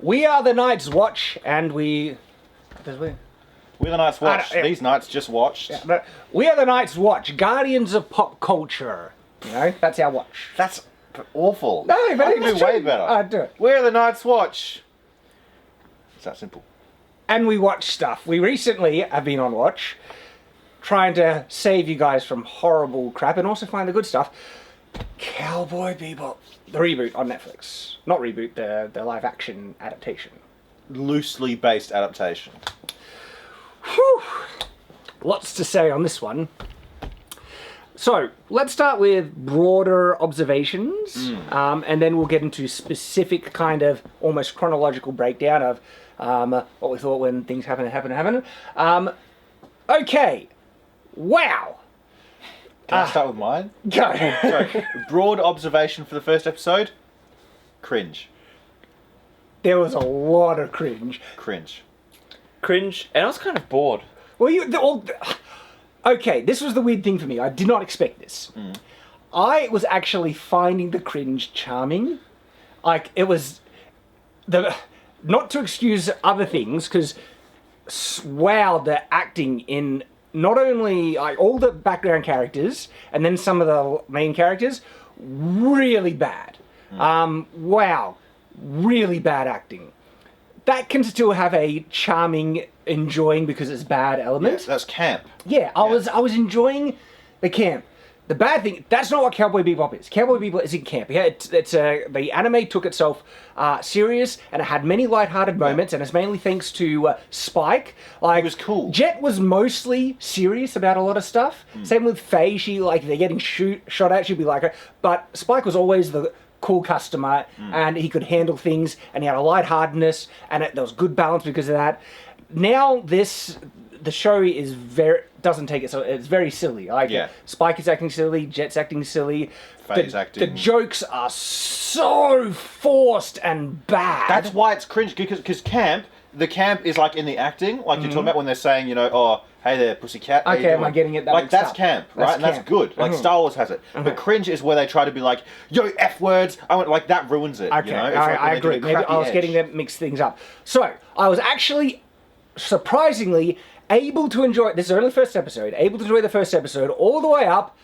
We are the Night's Watch, and We're the Night's Watch. These Nights just watched. Yeah, but we are the Night's Watch, guardians of pop culture. You know, that's our watch. That's awful. No, but I can do way better. Do it. We're the Night's Watch. It's that simple. And we watch stuff. We recently have been on watch, trying to save you guys from horrible crap and also find the good stuff. Cowboy Bebop, the reboot on Netflix. Not reboot, the live action adaptation. Loosely based adaptation. Whew. Lots to say on this one. So, let's start with broader observations, and then we'll get into specific kind of almost chronological breakdown of what we thought when things happen. Okay. Wow. Can I start with mine? Go. Sorry. Broad observation for the first episode. Cringe. There was a lot of cringe. Cringe. And I was kind of bored. Well, okay, this was the weird thing for me. I did not expect this. I was actually finding the cringe charming. Like, it was not to excuse other things, because wow, the acting in not only like all the background characters and then some of the main characters, really bad. Wow, really bad acting. That can still have a charming, enjoying because it's bad element. Yeah, that's camp. Yeah, I was enjoying the camp. The bad thing, that's not what Cowboy Bebop is. Cowboy Bebop isn't camp. Yeah, the anime took itself serious, and it had many lighthearted moments, and it's mainly thanks to Spike. Like, it was cool. Jet was mostly serious about a lot of stuff. Same with Faye. She, like, they're getting shot at, she'd be like, but Spike was always the cool customer, and he could handle things, and he had a lightheartedness, and there was good balance because of that. Now the show is doesn't take it, so it's very silly. Like, Spike is acting silly, Jet's acting silly. Faye's acting. The jokes are so forced and bad. That's why it's cringe, because the camp is like in the acting, like you're talking about when they're saying, oh, hey there, pussycat. Okay, am I getting it? That's camp, right? And that's good. Like Star Wars has it. But cringe is where they try to be like, yo, F words. Like that ruins it. Okay, you know? I agree. Maybe I was getting them mixed things up. So I was actually surprisingly able to enjoy. This is only the first episode. Able to enjoy the first episode all the way up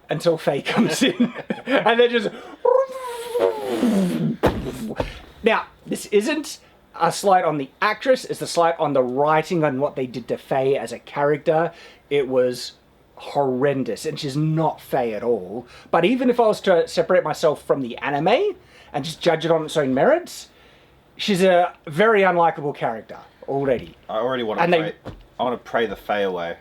until Faye comes in, and then just. Now, this isn't a slight on the actress. It's a slight on the writing and what they did to Faye as a character. It was horrendous, and she's not Faye at all. But even if I was to separate myself from the anime and just judge it on its own merits, she's a very unlikable character already. I already want to pray. I want to pray the Faye away.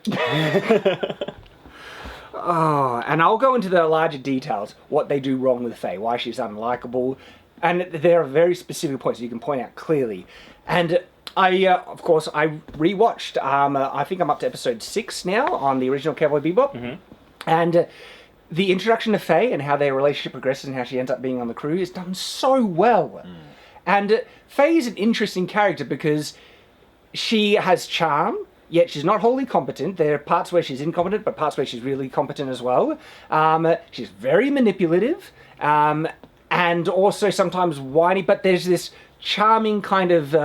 Oh, and I'll go into the larger details, what they do wrong with Faye, why she's unlikable, and there are very specific points you can point out clearly. And of course, I rewatched. I think I'm up to episode 6 now on the original Cowboy Bebop, and the introduction to Faye and how their relationship progresses and how she ends up being on the crew is done so well. And Faye is an interesting character because she has charm, yet she's not wholly competent. There are parts where she's incompetent, but parts where she's really competent as well. She's very manipulative, and also sometimes whiny, but there's this charming kind of,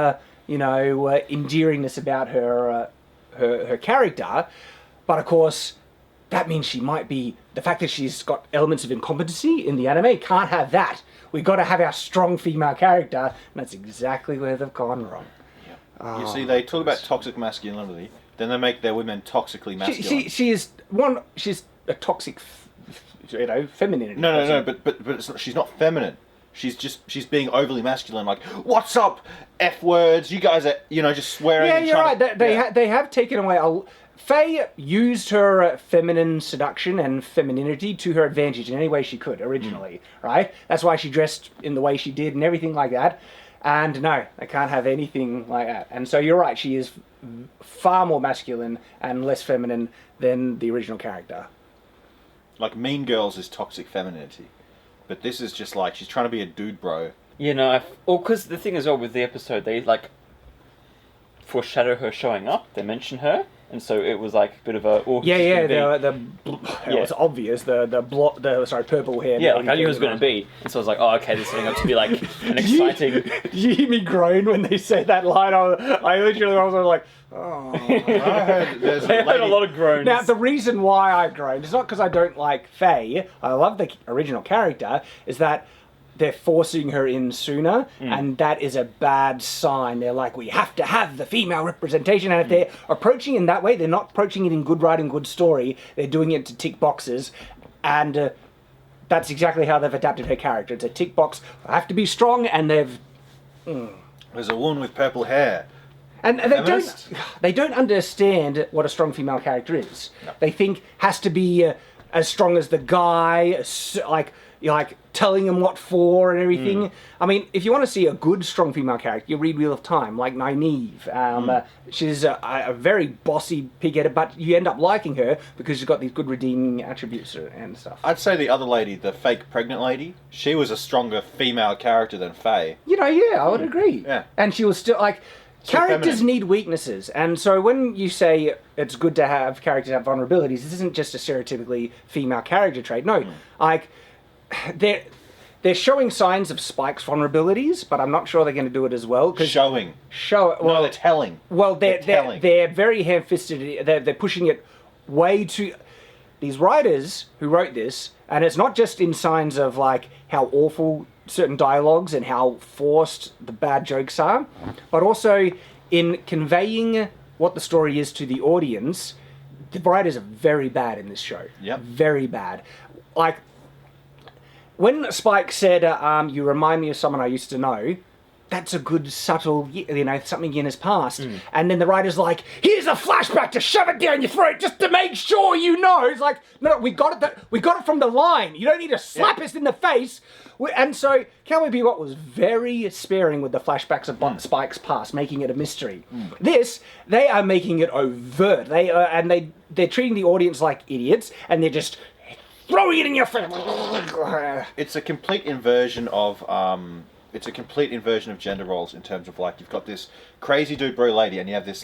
endearingness about her character. But of course, that means she might be, the fact that she's got elements of incompetency in the anime, can't have that. We've got to have our strong female character, and that's exactly where they've gone wrong. You see, they talk about toxic masculinity, then they make their women toxically masculine. She's a toxic, femininity. No, but she's not feminine. She's being overly masculine. Like, what's up, F words? You guys are, just swearing. Yeah, you're right. They have taken away. Faye used her feminine seduction and femininity to her advantage in any way she could originally, right? That's why she dressed in the way she did and everything like that. And no, they can't have anything like that. And so you're right, she is far more masculine and less feminine than the original character. Like Mean Girls is toxic femininity. But this is just like, she's trying to be a dude bro. Because the thing is, with the episode, they, foreshadow her showing up. They mention her. and so it was like a bit of a. Oh, Yeah, who's yeah, it gonna be? it was obvious. The purple hair. Yeah, like I knew it was going to be, and so I was like, oh, okay, this is setting up to be like an exciting. Did you hear me groan when they said that line? I literally was like, oh. I heard there's I heard a lady- lot of groans. Now, the reason why I groaned is not because I don't like Faye. I love the original character. Is that they're forcing her in sooner, and that is a bad sign. They're like, we have to have the female representation, and if they're approaching it in that way, they're not approaching it in good writing, good story. They're doing it to tick boxes, and that's exactly how they've adapted her character. It's a tick box. I have to be strong, and they've. There's a woman with purple hair. And Feminist? they don't understand what a strong female character is. No. They think has to be as strong as the guy, like telling him what for and everything. I mean, if you want to see a good strong female character, you read Wheel of Time, like Nynaeve. She's a very bossy pig-headed, but you end up liking her because she's got these good redeeming attributes and stuff. I'd say the other lady, the fake pregnant lady, she was a stronger female character than Faye. You know, yeah, I would agree. Yeah. And she was still like. So Characters feminine. need weaknesses, and so when you say it's good to have characters have vulnerabilities, this isn't just a stereotypically female character trait. No, like they're showing signs of Spike's vulnerabilities, but I'm not sure they're going to do it as well. Showing. Well, No, they're telling. well, they're telling. they're very ham-fisted. They're pushing it way too. These writers who wrote this, and it's not just in signs of like how awful certain dialogues and how forced the bad jokes are, but also in conveying what the story is to the audience. The writers are very bad in this show. Yep. Very bad. Like when Spike said, "You remind me of someone I used to know." That's a good subtle, something in his past. And then the writer's like, here's a flashback to shove it down your throat just to make sure you know. It's like, no, we got it from the line. You don't need to slap us in the face. And so Cowboy Bebop was very sparing with the flashbacks of Spike's past, making it a mystery. This, they are making it overt. They're treating the audience like idiots, and they're just throwing it in your face. It's a complete inversion of gender roles in terms of like you've got this crazy dude bro lady and you have this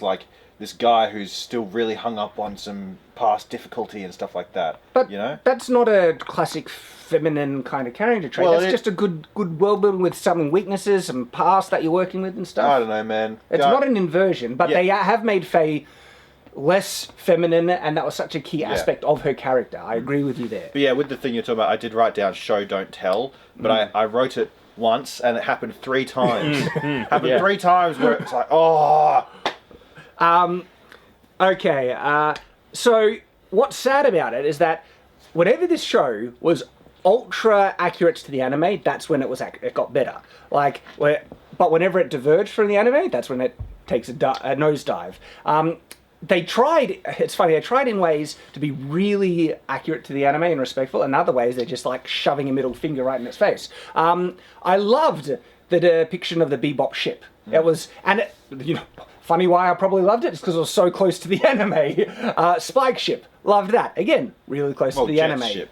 guy who's still really hung up on some past difficulty and stuff like that. But you know, that's not a classic feminine kind of character trait. Well, that's just a good world building with some weaknesses, some past that you're working with and stuff. I don't know, man. It's not an inversion, but Yeah. they have made Faye less feminine, and that was such a key aspect of her character. I agree with you there. But yeah, with the thing you're talking about, I did write down show don't tell, but I wrote it once and it happened 3 times. Happened 3 times where it's like, oh. Okay, so what's sad about it is that whenever this show was ultra accurate to the anime, that's when it got better. But whenever it diverged from the anime, that's when it takes a nosedive. They tried, it's funny, they tried in ways to be really accurate to the anime and respectful, and other ways they're just like shoving a middle finger right in its face. I loved the depiction of the Bebop ship. It was, funny why I probably loved it is because it was so close to the anime. Spike ship, loved that. Again, really close to the Jet's anime. ship.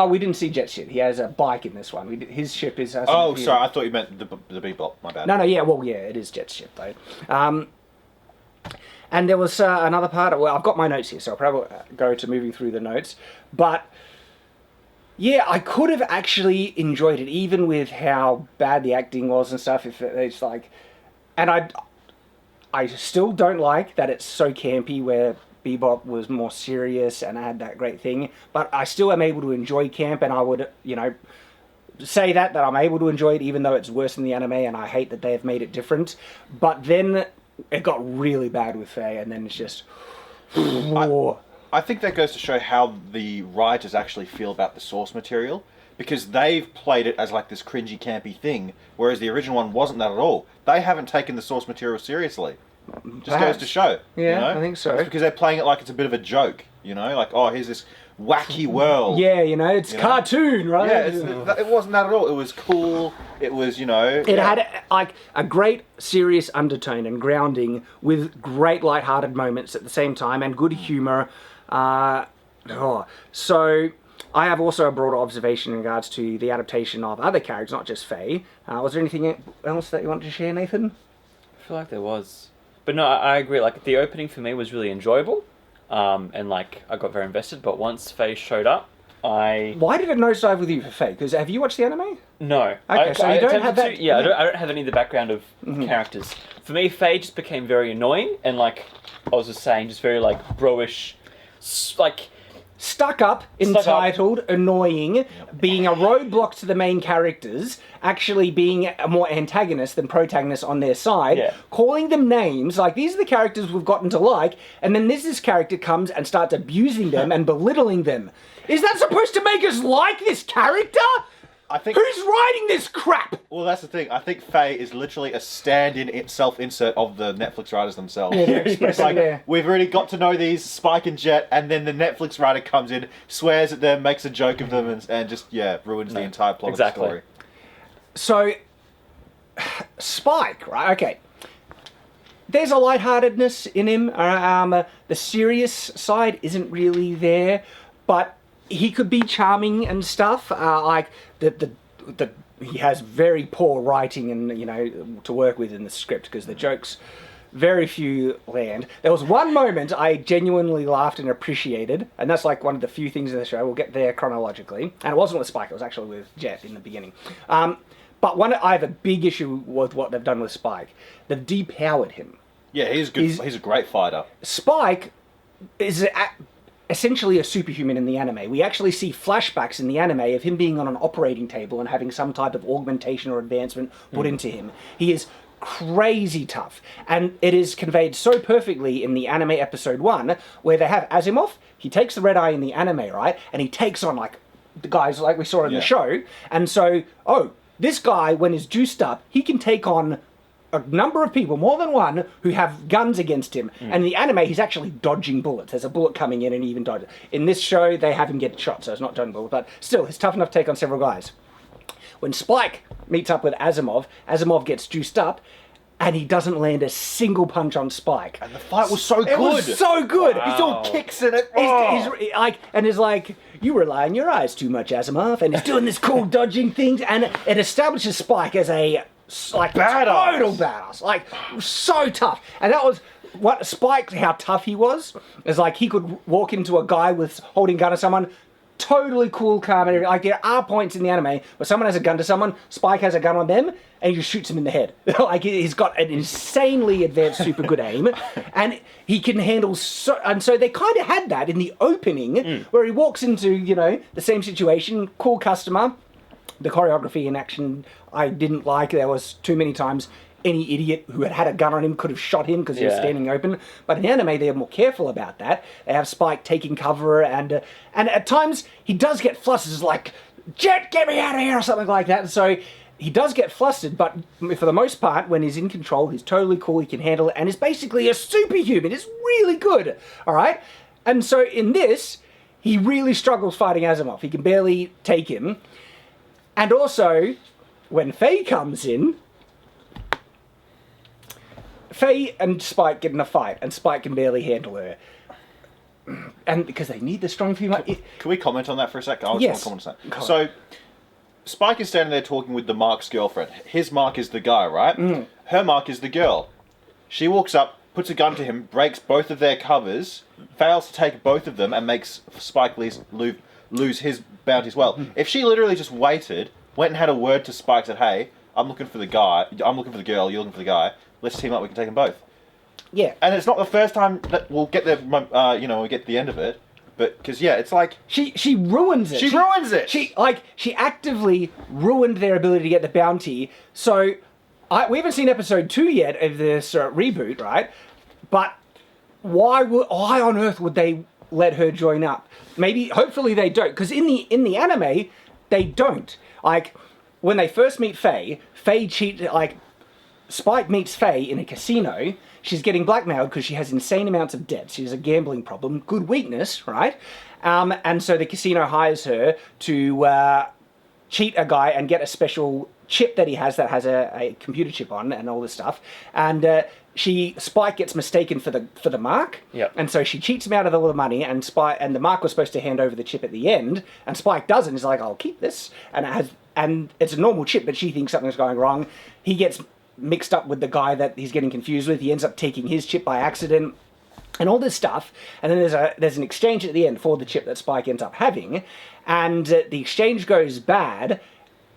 We didn't see Jet's ship. He has a bike in this one. His ship is... Oh, sorry, I thought you meant the Bebop, my bad. No, it is Jet's ship, though. And there was another part... Well, I've got my notes here, so I'll probably go to moving through the notes. But, yeah, I could have actually enjoyed it, even with how bad the acting was and stuff. If it's like... And I still don't like that it's so campy, where Bebop was more serious and had that great thing. But I still am able to enjoy camp, and I would, say that I'm able to enjoy it, even though it's worse than the anime, and I hate that they have made it different. But then it got really bad with Faye, and then it's just... I think that goes to show how the writers actually feel about the source material, because they've played it as like this cringy, campy thing, whereas the original one wasn't that at all. They haven't taken the source material seriously. Just goes to show. Yeah, I think so. It's because they're playing it like it's a bit of a joke, like, oh, here's this wacky world. Yeah, it's cartoon, right? Yeah, it wasn't that at all. It was cool. It was, It had like a great serious undertone and grounding with great lighthearted moments at the same time and good humor. So I have also a broader observation in regards to the adaptation of other characters, not just Faye. Was there anything else that you wanted to share, Nathan? I feel like there was. But no, I agree. Like, the opening for me was really enjoyable, and like I got very invested. But once Faye showed up, Why did it nosedive with you for Faye? Because have you watched the anime? no. Okay, so you don't have that. Yeah, I don't have any of the background of characters. For me, Faye just became very annoying, and like I was just saying, just very like bro-ish, like. Stuck up, entitled, annoying, being a roadblock to the main characters, actually being a more antagonist than protagonist on their side, calling them names, like these are the characters we've gotten to like, and then this character comes and starts abusing them and belittling them. Is that supposed to make us like this character? I think. Who's writing this crap? Well, that's the thing. I think Faye is literally a stand-in self-insert of the Netflix writers themselves. It's like, we've already got to know these, Spike and Jet, and then the Netflix writer comes in, swears at them, makes a joke of them, and just, ruins the entire plot of the story. So, Spike, right? Okay. There's a lightheartedness in him. The serious side isn't really there, but he could be charming and stuff. Like he has very poor writing and to work with in the script because the jokes very few land. There was one moment I genuinely laughed and appreciated, and that's like one of the few things in the show. We'll get there chronologically, and it wasn't with Spike. It was actually with Jet in the beginning. But I have a big issue with what they've done with Spike. They've depowered him. Yeah, he's good. He's a great fighter. Spike is essentially a superhuman in the anime. We actually see flashbacks in the anime of him being on an operating table and having some type of augmentation or advancement put into him. He is crazy tough, and it is conveyed so perfectly in the anime episode 1 where they have Asimov. He takes the red eye in the anime, right, and he takes on like the guys like we saw in the show, and so this guy, when he's juiced up, he can take on a number of people, more than one, who have guns against him. And in the anime, he's actually dodging bullets. There's a bullet coming in and he even dodges. In this show, they have him get shot, so it's not dodging bullets, but still, he's tough enough to take on several guys. When Spike meets up with Asimov, Asimov gets juiced up, and he doesn't land a single punch on Spike. And the fight was so good. It was so good. Wow. He's all kicks in it. He's like, you rely on your eyes too much, Asimov, and he's doing this cool dodging things, and it establishes Spike as a total badass, like so tough. And that was what Spike, how tough he was. Is like he could walk into a guy with holding a gun to someone, totally cool, calm, and everything. Like there are points in the anime where someone has a gun to someone, Spike has a gun on them, and he just shoots him in the head. Like he's got an insanely advanced, super good aim, and he can handle and so they kind of had that in the opening where he walks into the same situation, cool customer. The choreography in action I didn't like. There was too many times any idiot who had a gun on him could have shot him because he was standing open. But in the anime, they're more careful about that. They have Spike taking cover, and at times he does get flustered. It's like, Jet, get me out of here, or something like that. And so he does get flustered, but for the most part, when he's in control, he's totally cool, he can handle it, and is basically a superhuman. It's really good, all right? And so in this, he really struggles fighting Asimov. He can barely take him. And also, when Faye comes in, Faye and Spike get in a fight, and Spike can barely handle her. And because they need the strong female... Can we comment on that for a second? I just want to comment on that. So, Spike is standing there talking with the Mark's girlfriend. His Mark is the guy, right? Her Mark is the girl. She walks up, puts a gun to him, breaks both of their covers, fails to take both of them, and makes Spike lose his bounty as well. If she literally just waited, went and had a word to Spike, said, hey, I'm looking for the guy, I'm looking for the girl, you're looking for the guy, let's team up, we can take them both. Yeah. And it's not the first time that we'll get there, we'll get to the end of it, but, because, it's like... She ruins it. She ruins it! She actively ruined their ability to get the bounty, so... we haven't seen episode 2 yet of this reboot, right? But why on earth would they let her join up? Hopefully they don't, because in the anime, they don't. Like, when they first meet Faye Spike meets Faye in a casino. She's getting blackmailed because she has insane amounts of debt. She has a gambling problem, good weakness, right? And so the casino hires her to cheat a guy and get a special chip that he has that has a computer chip on and all this stuff. And Spike gets mistaken for the Mark. Yep. And so she cheats him out of all the money, and the Mark was supposed to hand over the chip at the end, and Spike doesn't. He's like, I'll keep this. And it's a normal chip, but she thinks something's going wrong. He gets mixed up with the guy that he's getting confused with. He ends up taking his chip by accident. And all this stuff, and then there's an exchange at the end for the chip that Spike ends up having, and the exchange goes bad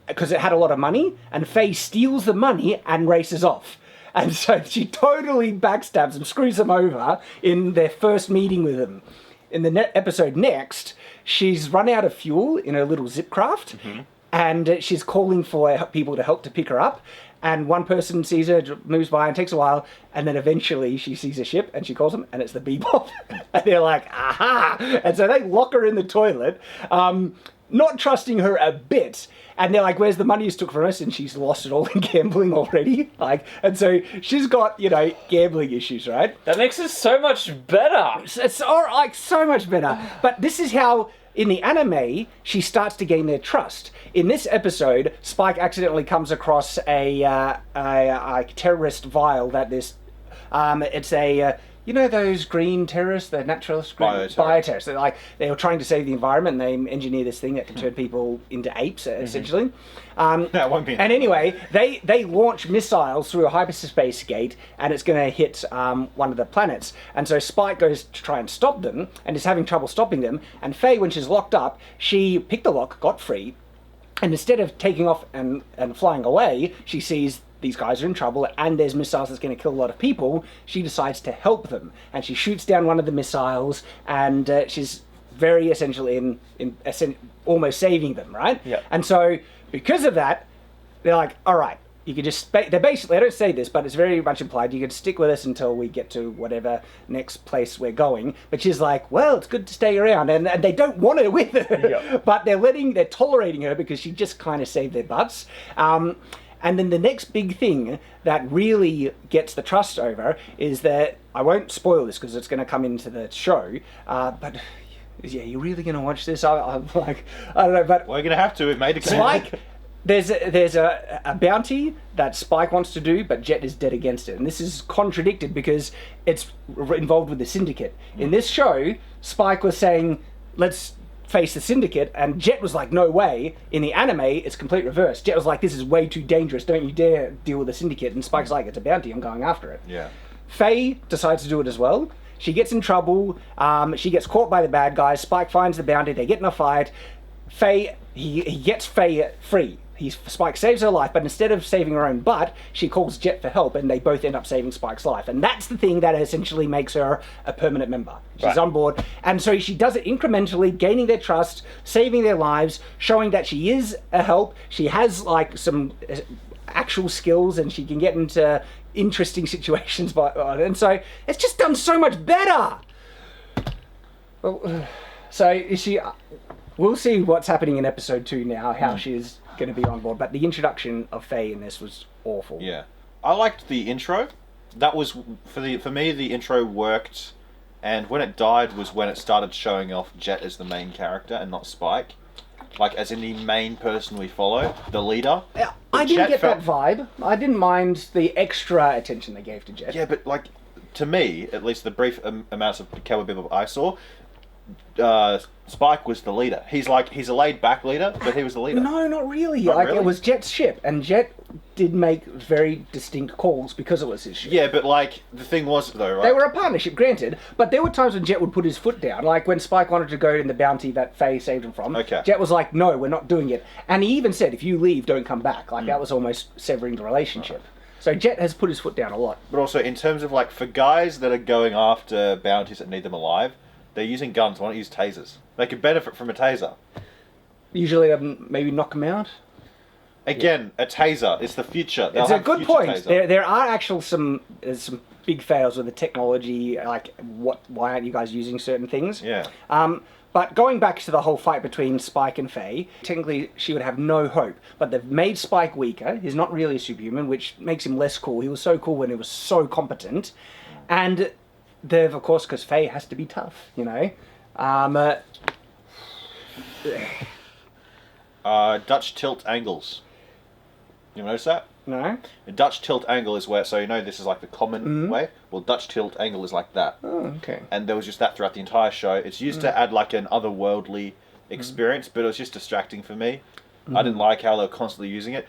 because it had a lot of money, and Faye steals the money and races off. And so she totally backstabs him, screws him over in their first meeting with him. In the episode next, she's run out of fuel in her little zip craft, and she's calling for people to help to pick her up. And one person sees her, moves by, and takes a while, and then eventually she sees a ship, and she calls them, and it's the Bebop. And they're like, aha! And so they lock her in the toilet, not trusting her a bit. And they're like, where's the money you took from us? And she's lost it all in gambling already. And so she's got, gambling issues, right? That makes it so much better. It's so much better. But this is how, in the anime, she starts to gain their trust. In this episode, Spike accidentally comes across a terrorist vial that this... it's a... those green terrorists, the naturalist bioterrorists. They were trying to save the environment, and they engineer this thing that can turn people into apes, essentially. That won't be. And anyway, they launch missiles through a hyperspace gate, and it's going to hit one of the planets. And so Spike goes to try and stop them, and is having trouble stopping them. And Faye, when she's locked up, she picked the lock, got free, and instead of taking off and flying away, she sees these guys are in trouble and there's missiles that's going to kill a lot of people. She decides to help them, and she shoots down one of the missiles, and she's very essentially in almost saving them, right? Yeah. And so because of that, they're like, all right, you can just... They don't say this, but it's very much implied, you can stick with us until we get to whatever next place we're going. But she's like, well, it's good to stay around. And they don't want her with her. Yeah. But they're tolerating her because she just kind of saved their butts. And then the next big thing that really gets the trust over is that... I won't spoil this because it's going to come into the show, but... Yeah, you're really going to watch this? I'm like... I don't know, but... We're going to have to. It made a Spike... There's a bounty that Spike wants to do, but Jet is dead against it. And this is contradicted because it's involved with the Syndicate. In this show, Spike was saying, let's face the Syndicate, and Jet was like, no way. In the anime, it's complete reverse. Jet was like, this is way too dangerous, don't you dare deal with the Syndicate. And Spike's like, it's a bounty, I'm going after it. Yeah. Faye decides to do it as well. She gets in trouble, she gets caught by the bad guys, Spike finds the bounty, they get in a fight. Faye, he gets Faye free. Spike saves her life, but instead of saving her own butt, she calls Jet for help, and they both end up saving Spike's life. And that's the thing that essentially makes her a permanent member. She's on board. And so she does it incrementally, gaining their trust, saving their lives, showing that she is a help. She has, some actual skills, and she can get into interesting situations. And so it's just done so much better. Well, so we'll see what's happening in episode 2 now, how she's going to be on board, but the introduction of Faye in this was awful. Yeah, I liked the intro. That was for me. The intro worked, and when it died was when it started showing off Jet as the main character and not Spike, as in the main person we follow, the leader. Yeah, I didn't get that vibe. I didn't mind the extra attention they gave to Jet. Yeah, but to me, at least the brief amounts of Cowboy Bebop I saw, Spike was the leader. He's a laid-back leader, but he was the leader. No, not really. Not really? It was Jet's ship, and Jet did make very distinct calls because it was his ship. Yeah, but the thing was though, right? They were a partnership, granted, but there were times when Jet would put his foot down, like when Spike wanted to go in the bounty that Faye saved him from. Okay. Jet was like, no, we're not doing it. And he even said, if you leave, don't come back. That was almost severing the relationship. Right. So Jet has put his foot down a lot. But also, in terms of for guys that are going after bounties that need them alive, they're using guns. Why not use tasers? They could benefit from a taser. Usually, maybe knock them out. Again, a taser. It's the future. It's a good point. There are actually some big fails with the technology. Why aren't you guys using certain things? Yeah. But going back to the whole fight between Spike and Faye, technically she would have no hope. But they've made Spike weaker. He's not really a superhuman, which makes him less cool. He was so cool when he was so competent. And they've, of course, because Faye has to be tough, Dutch tilt angles. You notice that? No. A Dutch tilt angle is where, this is the common way. Well, Dutch tilt angle is like that. Oh, okay. And there was just that throughout the entire show. It's used to add an otherworldly experience, but it was just distracting for me. I didn't like how they were constantly using it.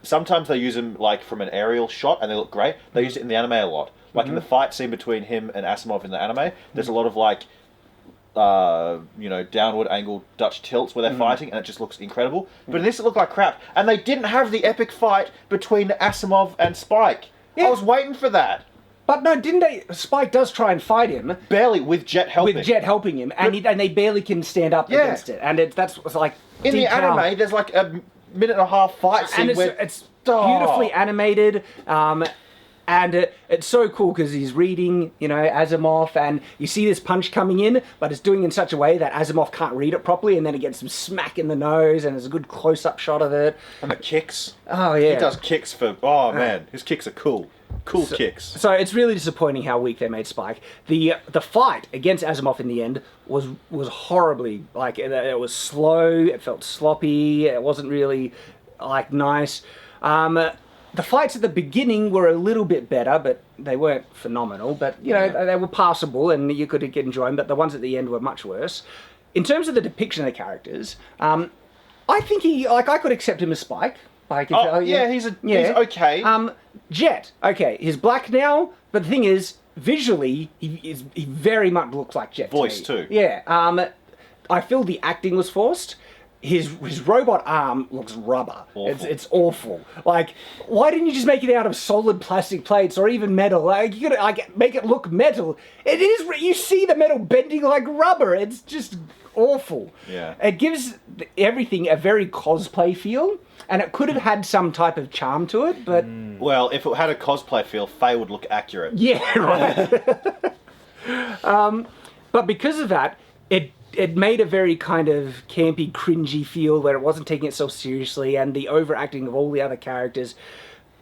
Sometimes they use him like from an aerial shot and they look great. They used it in the anime a lot. Like in the fight scene between him and Asimov in the anime, there's a lot of like downward angled Dutch tilts where they're fighting, and it just looks incredible. But in this, it looked like crap, and they didn't have the epic fight between Asimov and Spike. Yeah. I was waiting for that. But no, didn't they? Spike does try and fight him. Barely, with Jet helping. With Jet helping him, and they barely can stand up against it. And that's like in the anime, there's like a minute and a half fight scene and it's beautifully animated. And it's so cool because he's reading, Asimov, and you see this punch coming in, but it's doing it in such a way that Asimov can't read it properly, and then it gets some smack in the nose, and there's a good close-up shot of it. And the kicks. Oh, yeah. He does kicks for... Oh, man. His kicks are cool. Cool kicks. So it's really disappointing how weak they made Spike. The fight against Asimov in the end was horribly... Like, it was slow, it felt sloppy, it wasn't really, nice. The fights at the beginning were a little bit better, but they weren't phenomenal. But, they were passable and you could get enjoy them. But the ones at the end were much worse. In terms of the depiction of the characters, I think I could accept him as Spike. He's okay. Jet, okay, he's black now, but the thing is, visually, he very much looks like Jet. Voice, too. Yeah. I feel the acting was forced. His robot arm looks rubber. Awful. It's awful. Like, why didn't you just make it out of solid plastic plates or even metal? Like, you gotta make it look metal. It is. You see the metal bending like rubber. It's just awful. Yeah. It gives everything a very cosplay feel, and it could have had some type of charm to it, but Well, if it had a cosplay feel, Faye would look accurate. yeah, right. But because of that, it made a very kind of campy, cringy feel where it wasn't taking itself seriously, and the overacting of all the other characters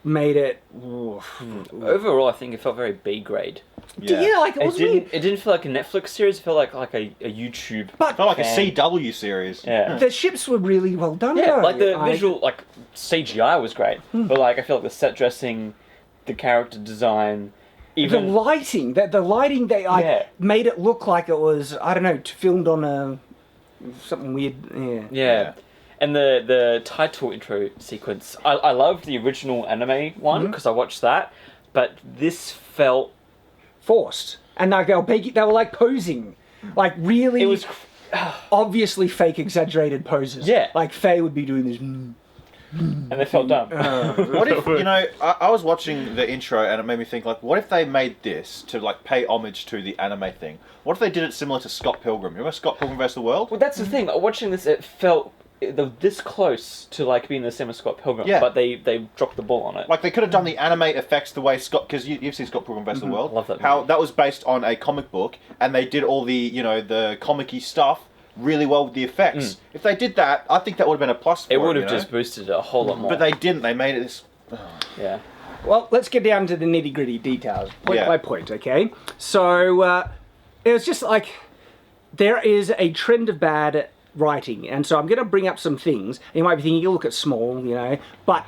made it... Overall, I think it felt very B grade. Yeah, like it didn't feel like a Netflix series. It felt like a YouTube. But It felt like a CW series. Yeah. the ships were really well done. Yeah, though. like the visual, like CGI was great, but like I feel like the set dressing, the character design, even the lighting, the lighting they made it look like it was, I don't know, filmed on something weird. yeah. And the title intro sequence, I loved the original anime one because I watched that, but this felt Forced, and like they were like posing, like really. it was obviously fake, exaggerated poses. Yeah. like Faye would be doing this. and they felt dumb. What if, I was watching the intro and it made me think, like, what if they made this to, like, pay homage to the anime thing? What if they did it similar to Scott Pilgrim? Remember Scott Pilgrim vs. the World? Well, that's the thing. Watching this, it felt this close to like being the same as Scott Pilgrim, Yeah. but they dropped the ball on it. Like, they could have done the anime effects the way Scott... Because you've seen Scott Pilgrim vs. the World. Love that How movie. that was based on a comic book, and they did all the, the comic-y stuff really well with the effects. If they did that, I think that would have been a plus for It would have just boosted it a whole lot more. But they didn't. They made it this... yeah. Well, let's get down to the nitty gritty details, point Yeah. by point. Okay, so it was just like there is a trend of bad writing, and so I'm going to bring up some things. You might be thinking, you look at small, but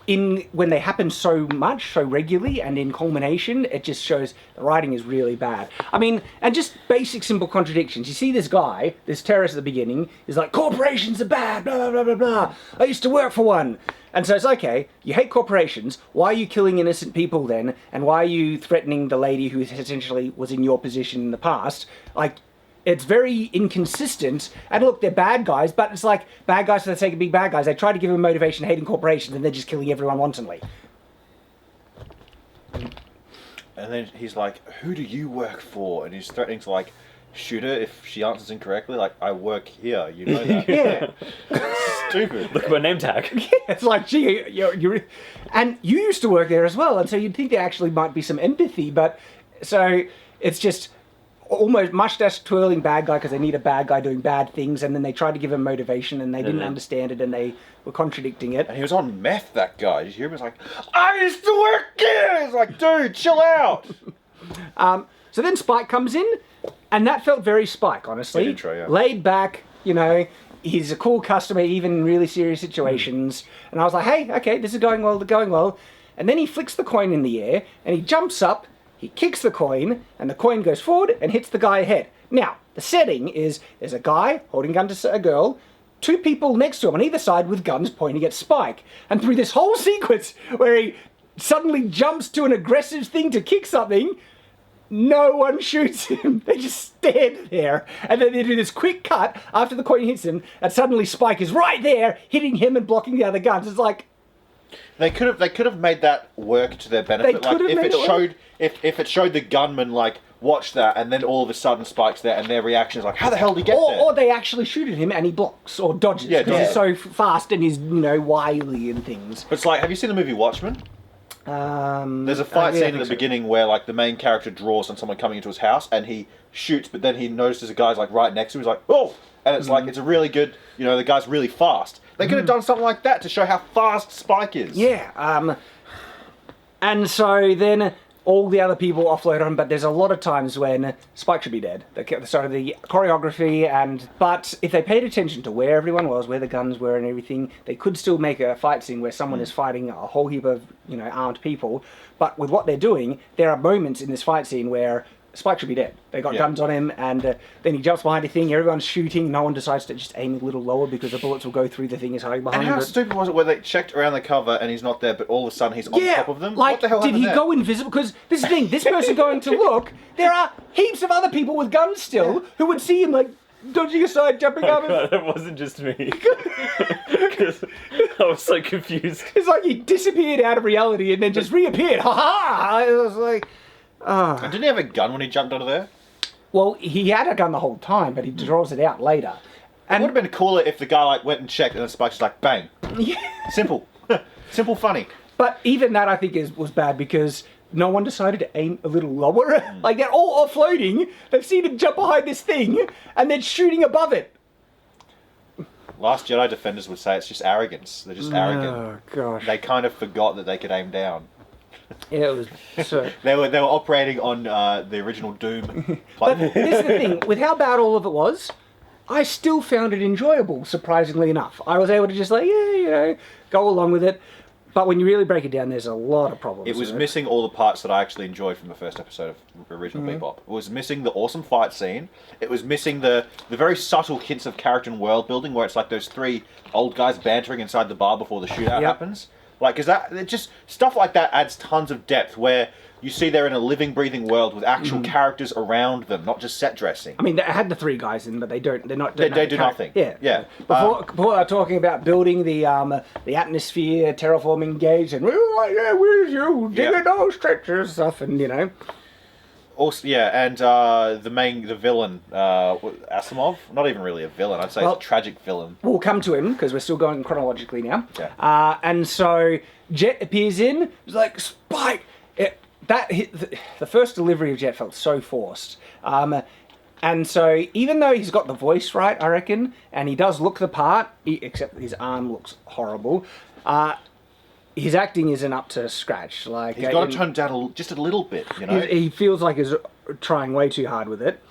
when they happen so much, so regularly, and in culmination, it just shows the writing is really bad. I mean, and just basic, simple contradictions. You see this guy, this terrorist at the beginning, is like, corporations are bad, blah, blah, blah, blah, blah. I used to work for one. And so it's okay, you hate corporations, why are you killing innocent people then? And why are you threatening the lady who essentially was in your position in the past? Like, it's very inconsistent. And look, they're bad guys, but it's like bad guys for the sake of being bad guys. They try to give them motivation hating corporations, and they're just killing everyone wantonly. And then he's like, who do you work for? And he's threatening to, like, shoot her if she answers incorrectly. Like, I work here, you know that. Yeah. Stupid. Look at my name tag. It's like, gee, you're... And you used to work there as well, and so you'd think there actually might be some empathy, but... So, it's just... almost mustache twirling bad guy because they need a bad guy doing bad things, and then they tried to give him motivation and they didn't understand it and they were contradicting it. And he was on meth, that guy. Did you hear him? He was like, I used to work here! It's like, dude, chill out! So then Spike comes in, and that felt very Spike, honestly. The intro, yeah. Laid back, he's a cool customer even in really serious situations. And I was like, hey, okay, this is going well. And then he flicks the coin in the air, and he jumps up, he kicks the coin, and the coin goes forward and hits the guy ahead. Now, the setting is there's a guy holding a gun to a girl, two people next to him on either side with guns pointing at Spike. And through this whole sequence where he suddenly jumps to an aggressive thing to kick something, no one shoots him. They just stand there. And then they do this quick cut after the coin hits him, and suddenly Spike is right there, hitting him and blocking the other guns. It's like... They could have made that work to their benefit. They could have made it work. If it showed the gunman, like, watch that, and then all of a sudden Spike's there, and their reaction is like, how the hell did he get there? Or they actually shoot at him and he blocks or dodges. Yeah, because he's so fast and he's, wily and things. But it's like, have you seen the movie Watchmen? There's a fight scene at the beginning where like the main character draws on someone coming into his house and he shoots, but then he notices a guy's like right next to him. He's like, oh, and it's like it's a really good, the guy's really fast. They could have done something like that to show how fast Spike is. Yeah. And so then all the other people offload on him, but there's a lot of times when Spike should be dead. The choreography but if they paid attention to where everyone was, where the guns were and everything, they could still make a fight scene where someone is fighting a whole heap of, armed people. But with what they're doing, there are moments in this fight scene where Spike should be dead. They got guns on him, and then he jumps behind a thing, everyone's shooting, no one decides to just aim a little lower because the bullets will go through the thing he's hiding behind. And how stupid was it where they checked around the cover and he's not there, but all of a sudden he's on top of them? Like, what the hell did he there? go invisible? Because this is the thing, this person going to look, there are heaps of other people with guns still who would see him like dodging aside, jumping up. God, it wasn't just me. Because I was so confused. It's like he disappeared out of reality and then just reappeared. Ha ha! It was like... And didn't he have a gun when he jumped out of there? Well, he had a gun the whole time, but he draws it out later. And it would have been cooler if the guy like went and checked and then Spike's just like, bang. Yeah. Simple. Simple funny. But even that, I think, was bad because no one decided to aim a little lower. Like, they're all offloading. They've seen him jump behind this thing, and then shooting above it. Last Jedi defenders would say it's just arrogance. They're just arrogant. Oh, gosh. They kind of forgot that they could aim down. Yeah, it was so... They were operating on the original Doom But platform. this is the thing. With how bad all of it was, I still found it enjoyable, surprisingly enough. I was able to just go along with it. But when you really break it down, there's a lot of problems. It was missing all the parts that I actually enjoyed from the first episode of original Bebop. It was missing the awesome fight scene. It was missing the very subtle hints of character and world building, where it's like those three old guys bantering inside the bar before the shootout happens. Like, just stuff like that adds tons of depth, where you see they're in a living, breathing world with actual characters around them, not just set dressing. I mean, they had the three guys in, but they don't. They're not. They do nothing. Yeah. Before they're talking about building the atmosphere, terraforming gauge, and where's you digging those trenches stuff, and Also, and the villain, Asimov, not even really a villain. I'd say it's a tragic villain. We'll come to him because we're still going chronologically now. Yeah. And so Jet appears in. He's like, Spike. The first delivery of Jet felt so forced. And so even though he's got the voice right, I reckon, and he does look the part, except his arm looks horrible. His acting isn't up to scratch. Like he's got to tone down just a little bit, He feels like he's trying way too hard with it.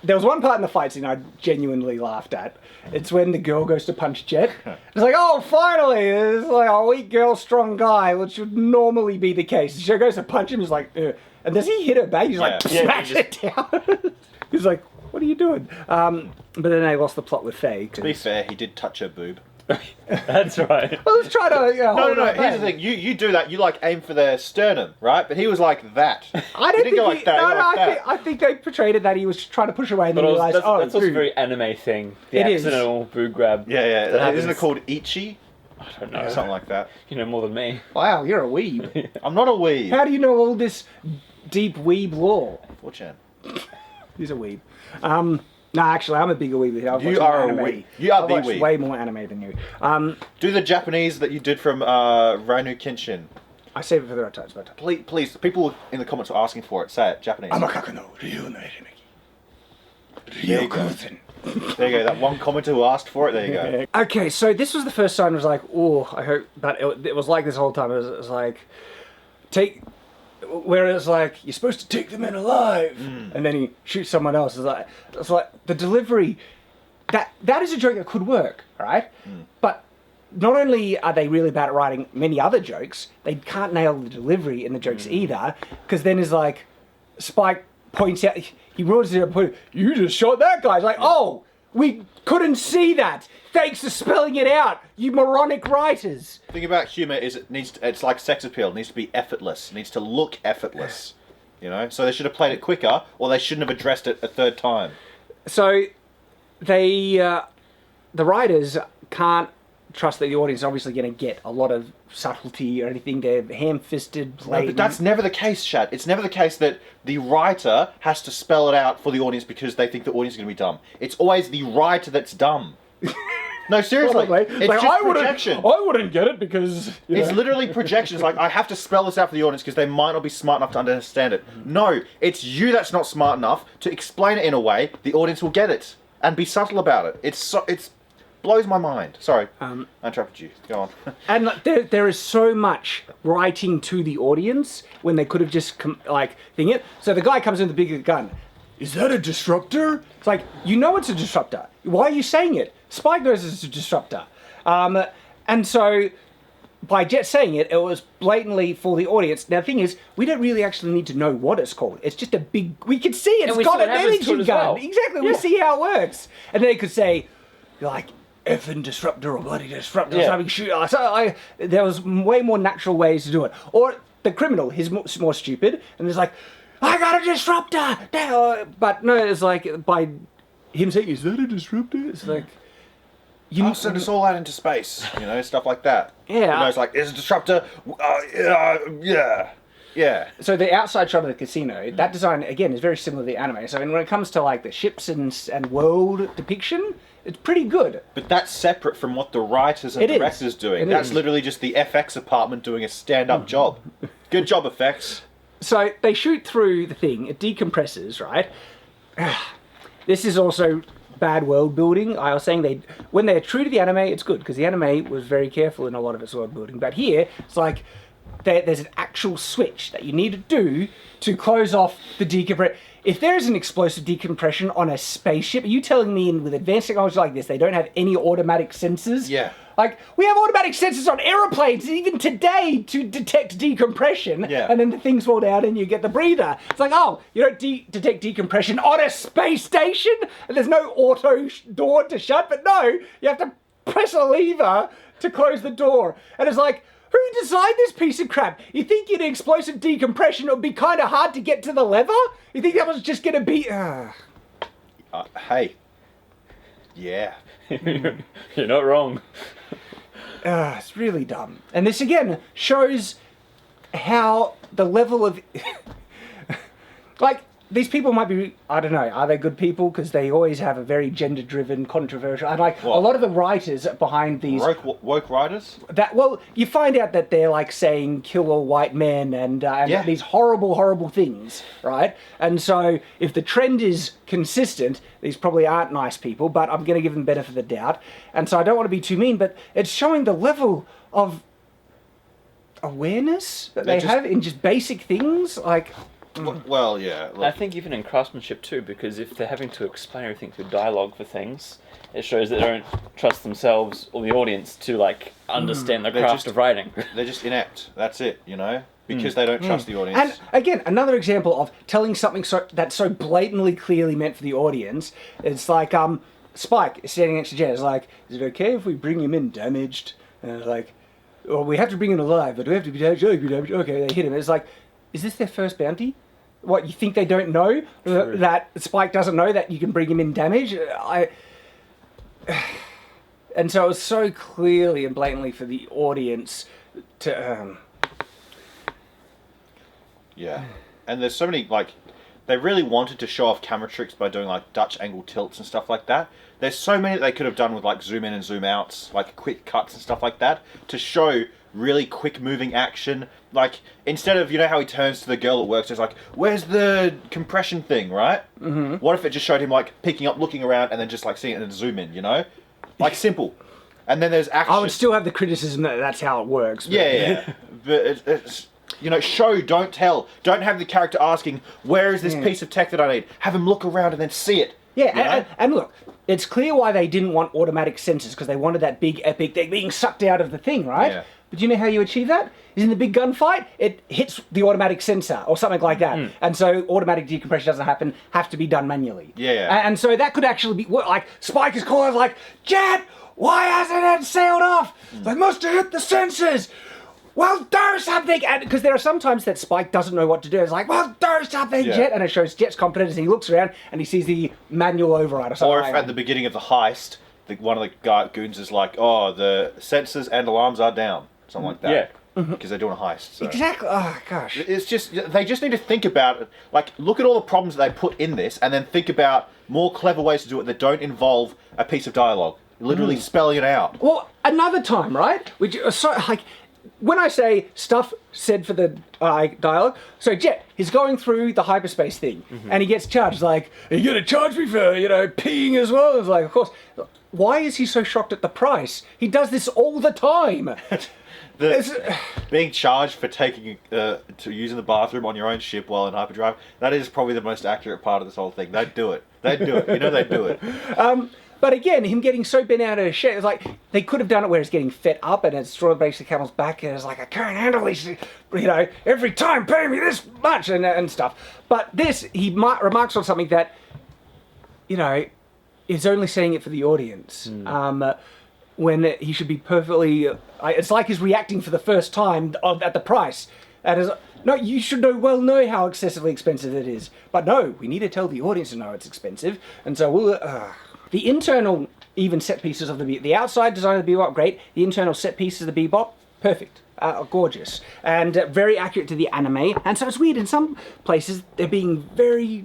There was one part in the fight scene I genuinely laughed at. It's when the girl goes to punch Jet. It's like, oh, finally! It's like a weak girl, strong guy, which would normally be the case. She goes to punch him, he's like, ugh. And does he hit her back? He's like, smash it down. He's like, what are you doing? But then they lost the plot with Faye. To be fair, he did touch her boob. That's right. Well, let's try to hold No. it Here's the thing. You do that. You like aim for their sternum, right? But he was like that. I don't he think didn't go like that. No, he went like that. I think they portrayed it that he was trying to push away and then realised, that's also a dude. very anime thing. The It is. accidental boob grab. Yeah. Isn't it called Ichi? I don't know. Something like that. You know more than me. Wow, you're a weeb. I'm not a weeb. How do you know all this deep weeb lore? 4chan. He's a weeb. No, actually, I'm a bigger weeb. You are a weeb. You are the watched weeb. way more anime than you. Do the Japanese that you did from Ranu Kenshin. I save it for the right times. Please, people in the comments are asking for it. Say it, Japanese. Amakaka no Ryu no Erimeki. There you go. There you go. That one commenter who asked for it. There you go. Okay, so this was the first time I was like, oh, I hope, but it was like this whole time. It was like, where it's like, you're supposed to take the men alive, and then he shoots someone else. It's like the delivery, that is a joke that could work, right? But not only are they really bad at writing many other jokes, they can't nail the delivery in the jokes either, because then it's like, Spike points out, he roars at him, you just shot that guy. It's like, oh, We couldn't see that. Thanks for spelling it out, you moronic writers. The thing about humor is it's like sex appeal. It needs to be effortless. It needs to look effortless. You know? So they should have played it quicker, or they shouldn't have addressed it a third time. So the writers can't trust that the audience is obviously going to get a lot of subtlety or anything. They're ham-fisted, blatant. No, but that's never the case, Shad. It's never the case that the writer has to spell it out for the audience because they think the audience is going to be dumb. It's always the writer that's dumb. No, seriously. It's like, just projection. I wouldn't get it because... It's literally projection. It's like, I have to spell this out for the audience because they might not be smart enough to understand it. No, it's you that's not smart enough to explain it in a way the audience will get it and be subtle about it. It's blows my mind. Sorry, I interrupted you. Go on. And there is so much writing to the audience when they could have just thing it. So the guy comes in with the bigger gun. Is that a disruptor? It's like, you know it's a disruptor. Why are you saying it? Spike knows it's a disruptor. And so by just saying it, it was blatantly for the audience. Now the thing is, we don't really actually need to know what it's called. It's just a big, we can see it. It's got an energy gun. Exactly, we see how it works. And then they could say, like, effing disruptor or bloody disruptor or something. So there was way more natural ways to do it. Or the criminal, he's more stupid, and there's like, I got a disruptor! But no, it's like, by him saying, is that a disruptor? It's like, I'll send us all out into space, you know, stuff like that. Yeah. You know, it's like, is a disruptor? Yeah. So the outside shot of the casino, that design, again, is very similar to the anime. So when it comes to, like, the ships and world depiction, it's pretty good. But that's separate from what the writers and directors doing. That's literally just the FX department doing a stand-up job. Good job, effects. So they shoot through the thing, it decompresses, right? This is also bad world building. I was saying when they're true to the anime, it's good, because the anime was very careful in a lot of its world building. But here, it's like there's an actual switch that you need to do to close off the decompression. If there is an explosive decompression on a spaceship, are you telling me with advanced technology like this, they don't have any automatic sensors? Yeah. Like, we have automatic sensors on aeroplanes even today to detect decompression. Yeah. And then the things fall down and you get the breather. It's like, oh, you don't detect decompression on a space station? And there's no auto door to shut? But no, you have to press a lever to close the door. And it's like, who designed this piece of crap? You think in explosive decompression it would be kind of hard to get to the lever? You think that was just going to be... Hey. Yeah. You're not wrong. It's really dumb. And this, again, shows how the level of... like, these people might be... I don't know. Are they good people? Because they always have a very gender-driven, controversial... And, like, what? A lot of the writers behind these... Woke writers? Well, you find out that they're, like, saying kill all white men and these horrible, horrible things, right? And so, if the trend is consistent, these probably aren't nice people, but I'm going to give them benefit of the doubt. And so I don't want to be too mean, but it's showing the level of awareness that they have in just basic things, like... Well, yeah. Look. I think even in craftsmanship too, because if they're having to explain everything through dialogue for things, it shows that they don't trust themselves or the audience to, like, understand the craft of writing. They're just inept. That's it, you know? Because they don't trust the audience. And, again, another example of telling something that's so blatantly clearly meant for the audience. It's like, Spike is standing next to Jen. It's like, is it okay if we bring him in damaged? And it's like, well, we have to bring him alive, but do we have to be damaged? Okay, they hit him. It's like, is this their first bounty? What, you think they don't know that Spike doesn't know that you can bring him in damage? And so it was so clearly and blatantly for the audience to... Yeah. And there's so many, like... They really wanted to show off camera tricks by doing, like, Dutch angle tilts and stuff like that. There's so many that they could have done with, like, zoom in and zoom outs, like, quick cuts and stuff like that, to show really quick moving action. Like, instead of, you know how he turns to the girl at work, so it's like, where's the compression thing, right? Mm-hmm. What if it just showed him, like, picking up, looking around, and then just, like, seeing it and then zoom in, you know? Like, simple. And then there's action. I would still have the criticism that that's how it works. But... Yeah. But it's... You know, show, don't tell. Don't have the character asking, where is this piece of tech that I need? Have him look around and then see it. Yeah, and look, it's clear why they didn't want automatic sensors, because they wanted that big epic thing being sucked out of the thing, right? Yeah. But do you know how you achieve that? Is in the big gunfight, it hits the automatic sensor or something like that. And so automatic decompression doesn't happen, have to be done manually. Yeah. And so that could actually be, like, Spike is calling like, Jet, why hasn't it sailed off? They must have hit the sensors. Well, do something! And because there are some times that Spike doesn't know what to do. It's like, well, do something, Jet! And it shows Jet's competence, and he looks around, and he sees the manual override or something. Or if like at the beginning of the heist, one of the goons is like, oh, the sensors and alarms are down. Something like that. Yeah. Because they're doing a heist. So. Exactly. Oh, gosh. It's just, they just need to think about it. Like, look at all the problems that they put in this, and then think about more clever ways to do it that don't involve a piece of dialogue. Literally spelling it out. Well, another time, right? Which so like when I say stuff said for the dialogue, so Jet, he's going through the hyperspace thing, and he gets charged. Like, are you gonna charge me for peeing as well? It's like, of course. Why is he so shocked at the price? He does this all the time. Being charged for taking to using the bathroom on your own ship while in hyperdrive, that is probably the most accurate part of this whole thing. They'd do it. They'd do it. You know they'd do it. But again, him getting so bent out of shape, it's like they could have done it where he's getting fed up and it's drawn basically Camel's back and it's like, I can't handle this, every time pay me this much and stuff. But this, he remarks on something that, is only saying it for the audience. When he should be perfectly, it's like he's reacting for the first time at the price. And it's, no, you should know how excessively expensive it is. But no, we need to tell the audience to know it's expensive. And so we'll... The internal even set pieces of the outside design of the Bebop, great. The internal set pieces of the Bebop, perfect. Gorgeous. And very accurate to the anime. And so it's weird, in some places they're being very,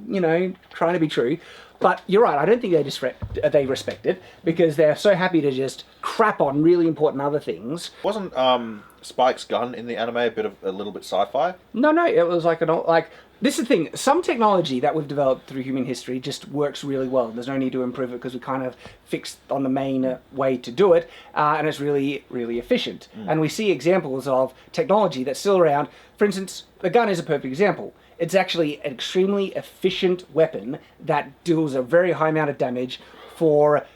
trying to be true. But you're right, I don't think they respect it, because they're so happy to just crap on really important other things. Wasn't Spike's gun in the anime a little bit sci-fi? No, it was like this is the thing. Some technology that we've developed through human history just works really well. There's no need to improve it because we kind of fixed on the main way to do it, and it's really, really efficient. And we see examples of technology that's still around. For instance, the gun is a perfect example. It's actually an extremely efficient weapon that deals a very high amount of damage for...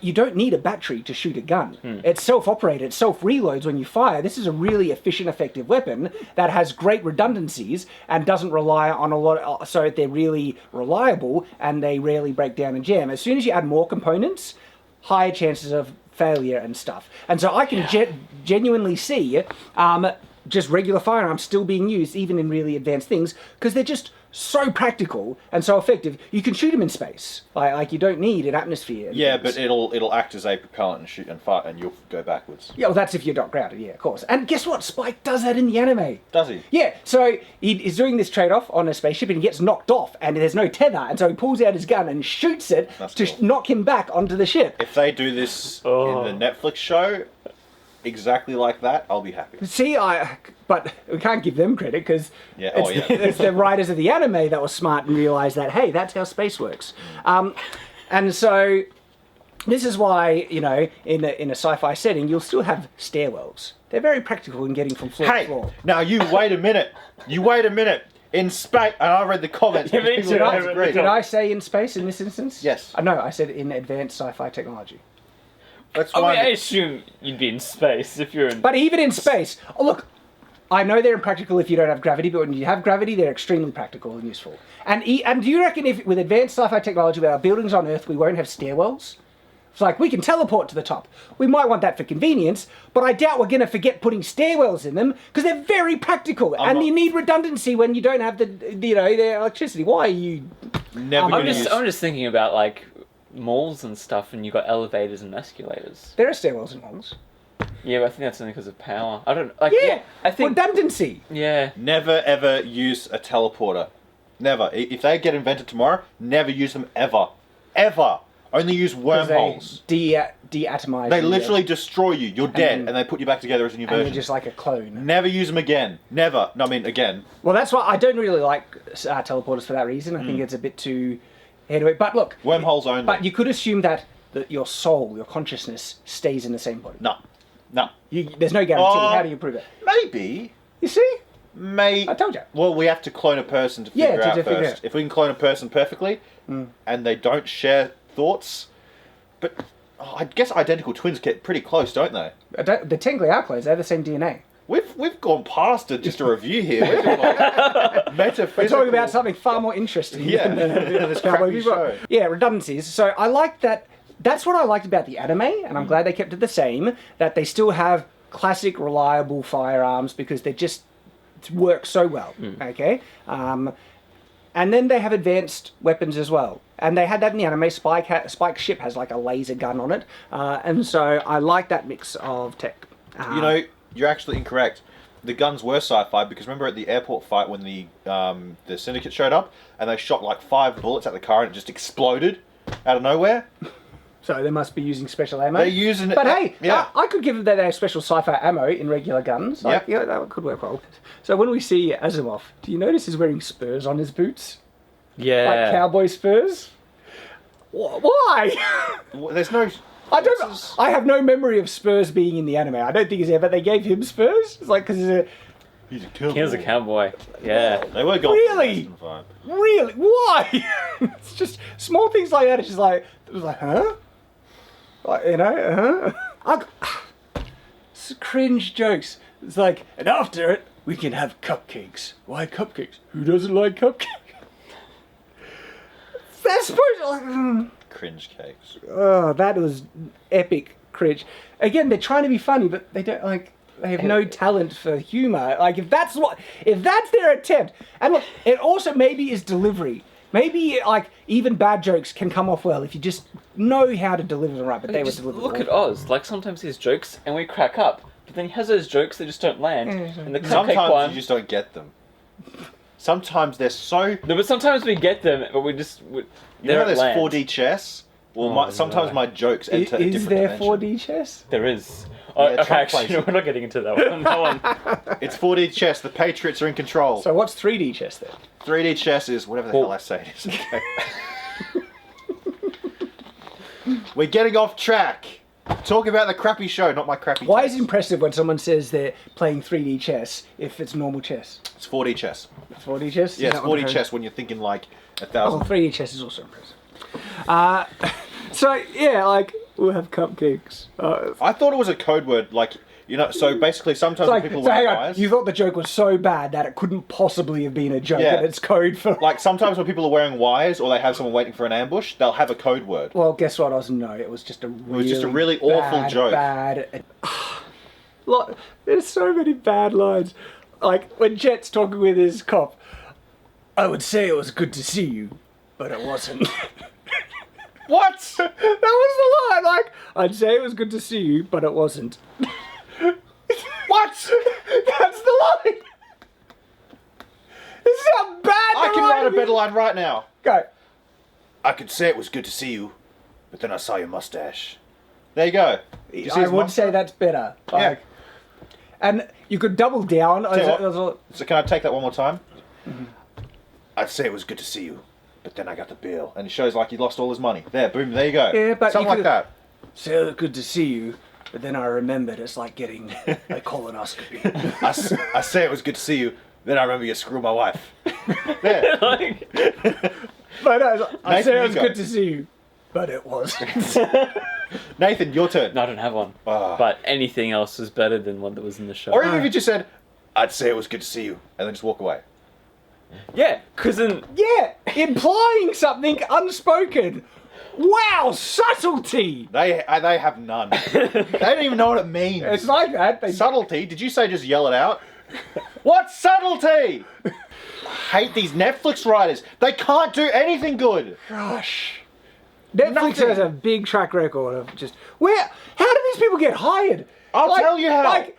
you don't need a battery to shoot a gun. It's self-operated, it self-reloads when you fire. This is a really efficient, effective weapon that has great redundancies and doesn't rely on a lot, so they're really reliable and they rarely break down and jam. As soon as you add more components, higher chances of failure and stuff. And so I can genuinely see just regular firearms still being used even in really advanced things because they're just so practical and so effective. You can shoot them in space. Like you don't need an atmosphere. Yeah, but it'll act as a propellant and shoot and fire, and you'll go backwards. Yeah, well, that's if you're not grounded. Yeah, of course. And guess what? Spike does that in the anime. Does he? Yeah. So he's doing this trade-off on a spaceship, and he gets knocked off, and there's no tether, and so he pulls out his gun and shoots it knock him back onto the ship. If they do this in the Netflix show, exactly like that, I'll be happy. See, but we can't give them credit because it's the writers of the anime that were smart and realised that, hey, that's how space works. And so this is why, in a sci-fi setting, you'll still have stairwells. They're very practical in getting from floor to floor. Now you wait a minute. In space, and I read the comments. Did I say in space in this instance? Yes. No, I said in advanced sci-fi technology. I assume you'd be in space if you're in... But even in space... Oh, look, I know they're impractical if you don't have gravity, but when you have gravity, they're extremely practical and useful. And do you reckon if with advanced sci-fi technology, with our buildings on Earth, we won't have stairwells? It's like, we can teleport to the top. We might want that for convenience, but I doubt we're going to forget putting stairwells in them, because they're very practical, you need redundancy when you don't have the electricity. Why are you... I'm just thinking about, malls and stuff, and you've got elevators and escalators. There are stairwells in malls. Yeah, but I think that's only because of power. I don't... I think... Redundancy. Yeah. Never, ever use a teleporter. Never. If they get invented tomorrow, never use them ever. Ever. Only use wormholes. They deatomize. They literally destroy you. You're dead, and they put you back together as a new version. And you're just like a clone. Never use them again. Never. No, I mean, again. Well, that's why I don't really like teleporters for that reason. I think it's a bit too... Anyway, but look... Wormholes only. But you could assume that your soul, your consciousness, stays in the same body. No. There's no guarantee. How do you prove it? Maybe. You see? I told you. Well, we have to clone a person to figure out first. If we can clone a person perfectly, and they don't share thoughts, but I guess identical twins get pretty close, don't they? They technically are close. They have the same DNA. We've gone past it, just a review here. We're doing like metaphysical. We're talking about something far more interesting Yeah, than this Cowboy crappy Bebop. show. Yeah, redundancies. So I like that. That's what I liked about the anime, and I'm glad they kept it the same. That they still have classic, reliable firearms because they just work so well. Okay. And then they have advanced weapons as well. And they had that in the anime. Spike's ship has like a laser gun on it. And so I like that mix of tech. You know, you're actually incorrect. The guns were sci-fi because remember at the airport fight when the syndicate showed up and they shot like 5 bullets at the car and it just exploded out of nowhere? So they must be using special ammo. They're using it. But hey, yeah. I could give them that they have special sci-fi ammo in regular guns. Like, Yeah. yeah, that could work well. So when we see Asimov, do you notice he's wearing spurs on his boots? Yeah. Like cowboy spurs? Why? There's no... I have no memory of Spurs being in the anime. I don't think he's there, but they gave him Spurs. It's like because He's a killer. He was a cowboy. Yeah. They were going Really? for the Western vibe. really why? It's just small things like that. It's just like it was like huh, like you know it's cringe jokes. It's like and after it we can have cupcakes. Why cupcakes? Who doesn't like cupcakes? That's supposed to like. Cringe cakes. Oh, that was epic cringe. Again, they're trying to be funny, but they don't like. They have no talent for humor. Like if that's their attempt, and look, it also maybe is delivery. Maybe like even bad jokes can come off well if you just know how to deliver them right. But they were Just delivered. look at Oz. Like sometimes he has jokes and we crack up, but then he has those jokes that just don't land. And the cupcake Sometimes one. you just don't get them. Sometimes they're so... No, but sometimes we get them, but we just. You They know don't there's land. 4D chess? Well, sometimes my jokes enter a Is different there dimension. 4D chess? There is. Oh, Yeah, okay, Trump actually, plays no, it. we're not getting into that one. That one. It's 4D chess. The Patriots are in control. So what's 3D chess then? 3D chess is whatever the hell I say it is. Okay. We're getting off track. Talk about the crappy show, not my crappy Why chess. is it impressive when someone says they're playing 3D chess if it's normal chess? It's 4D chess. It's 4D chess? Yeah, Is it's that what 4D I heard? chess when you're thinking like Oh, 1,000. 3D chess is also impressive. So yeah, like we'll have cupcakes. I thought it was a code word, like, you know, so basically sometimes when people so hang wear on, wires... you thought the joke was so bad that it couldn't possibly have been a joke, Yeah. and it's code for. Like sometimes when people are wearing wires or they have someone waiting for an ambush, they'll have a code word. Well, guess what? No, it was just a really, was just a really awful joke. Bad. Look, there's so many bad lines. Like when Jet's talking with his cop, I would say it was good to see you, but it wasn't. What? That was the line. Like I'd say it was good to see you, but it wasn't. What? That's the line. This is how bad I the can line write a is. better line right now. Go. I could say it was good to see you, but then I saw your mustache. There you go. Did you see I his would mustache? say that's better. Yeah. Like, and you could double down. Tell you what. So can I take that one more time? I'd say it was good to see you, but then I got the bill. And it shows like he lost all his money. There, boom, there you go. Yeah, but something you like could- that. So it was good to see you, but then I remembered it's like getting a colonoscopy. I say it was good to see you, then I remember you screwed my wife. There. Like, But I Nathan, said it you was go. good to see you, but it wasn't. Nathan, your turn. no, I don't have one. Ah. But anything else was better than what that was in the show. Or even if you just said, I'd say it was good to see you, and then just walk away. Yeah, because then. Yeah, implying something unspoken. Wow, subtlety. They have none. They don't even know what it means. It's like that. They Subtlety? Did you say just yell it out? What subtlety? I hate these Netflix writers. They can't do anything good. Gosh. Netflix Nothing. has a big track record of just how do these people get hired? I'll tell you how. Like,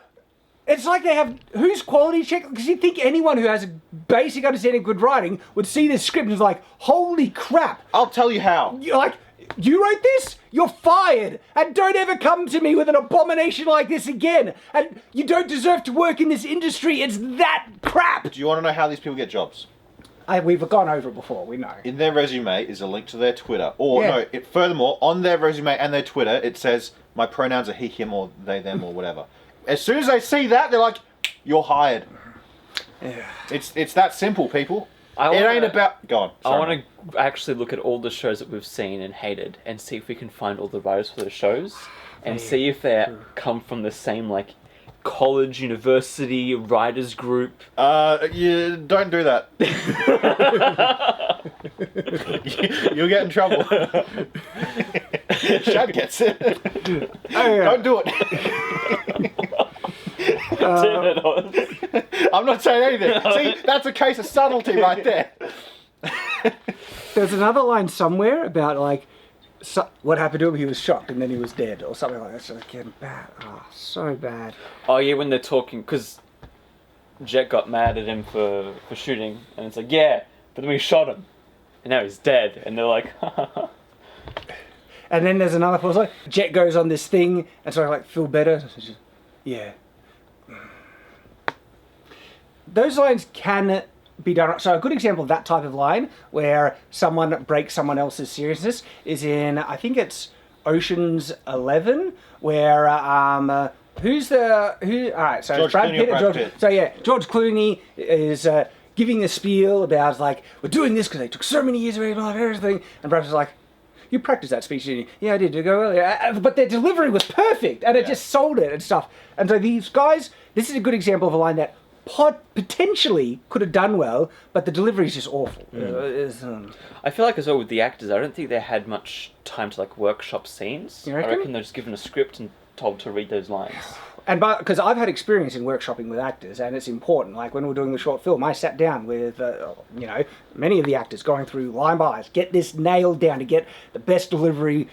it's like they have who's quality check because you'd think anyone who has a basic understanding of good writing would see this script and is like, holy crap! I'll tell you how. You're like, you wrote this? You're fired! And don't ever come to me with an abomination like this again! And you don't deserve to work in this industry, it's that crap! Do you want to know how these people get jobs? We've gone over it before, we know. In their resume is a link to their Twitter. Or, Yeah. no, furthermore, on their resume and their Twitter, it says, my pronouns are he, him, or they, them, or whatever. As soon as they see that, they're like, you're hired. Yeah. It's that simple, people. It ain't about... Go on. I want to actually look at all the shows that we've seen and hated and see if we can find all the writers for the shows and see if they come from the same, like, college, university, writers group. You don't do that. You'll get in trouble. Shad gets it. Don't do it. I'm not saying anything. See, that's a case of subtlety right there. There's another line somewhere about, like, what happened to him, he was shocked and then he was dead, or something like that. So again, bad. Oh, so bad. Oh, yeah, when they're talking, because Jet got mad at him for shooting, and it's like, yeah, but then we shot him, and now he's dead, and they're like, And then there's another pause, like, Jet goes on this thing, and so I, like, feel better. Yeah. Those lines can be done. So a good example of that type of line where someone breaks someone else's seriousness is in, I think it's Ocean's 11, where all right, so George Brad Clooney Pitt or and Brad George. Pitt? So yeah, George Clooney is giving the spiel about, like, we're doing this because they took so many years away from everything, and Brad's like, you practiced that speech, didn't you? Yeah, I did. To go earlier. But their delivery was perfect, and it just sold it and stuff. And so these guys, this is a good example of a line that potentially could have done well, but the delivery is just awful. I feel like as well with the actors, I don't think they had much time to, like, workshop scenes. You reckon? I reckon they're just given a script and told to read those lines. And because I've had experience in workshopping with actors, and it's important. Like when we were doing the short film, I sat down with, many of the actors going through line by line, get this nailed down to get the best delivery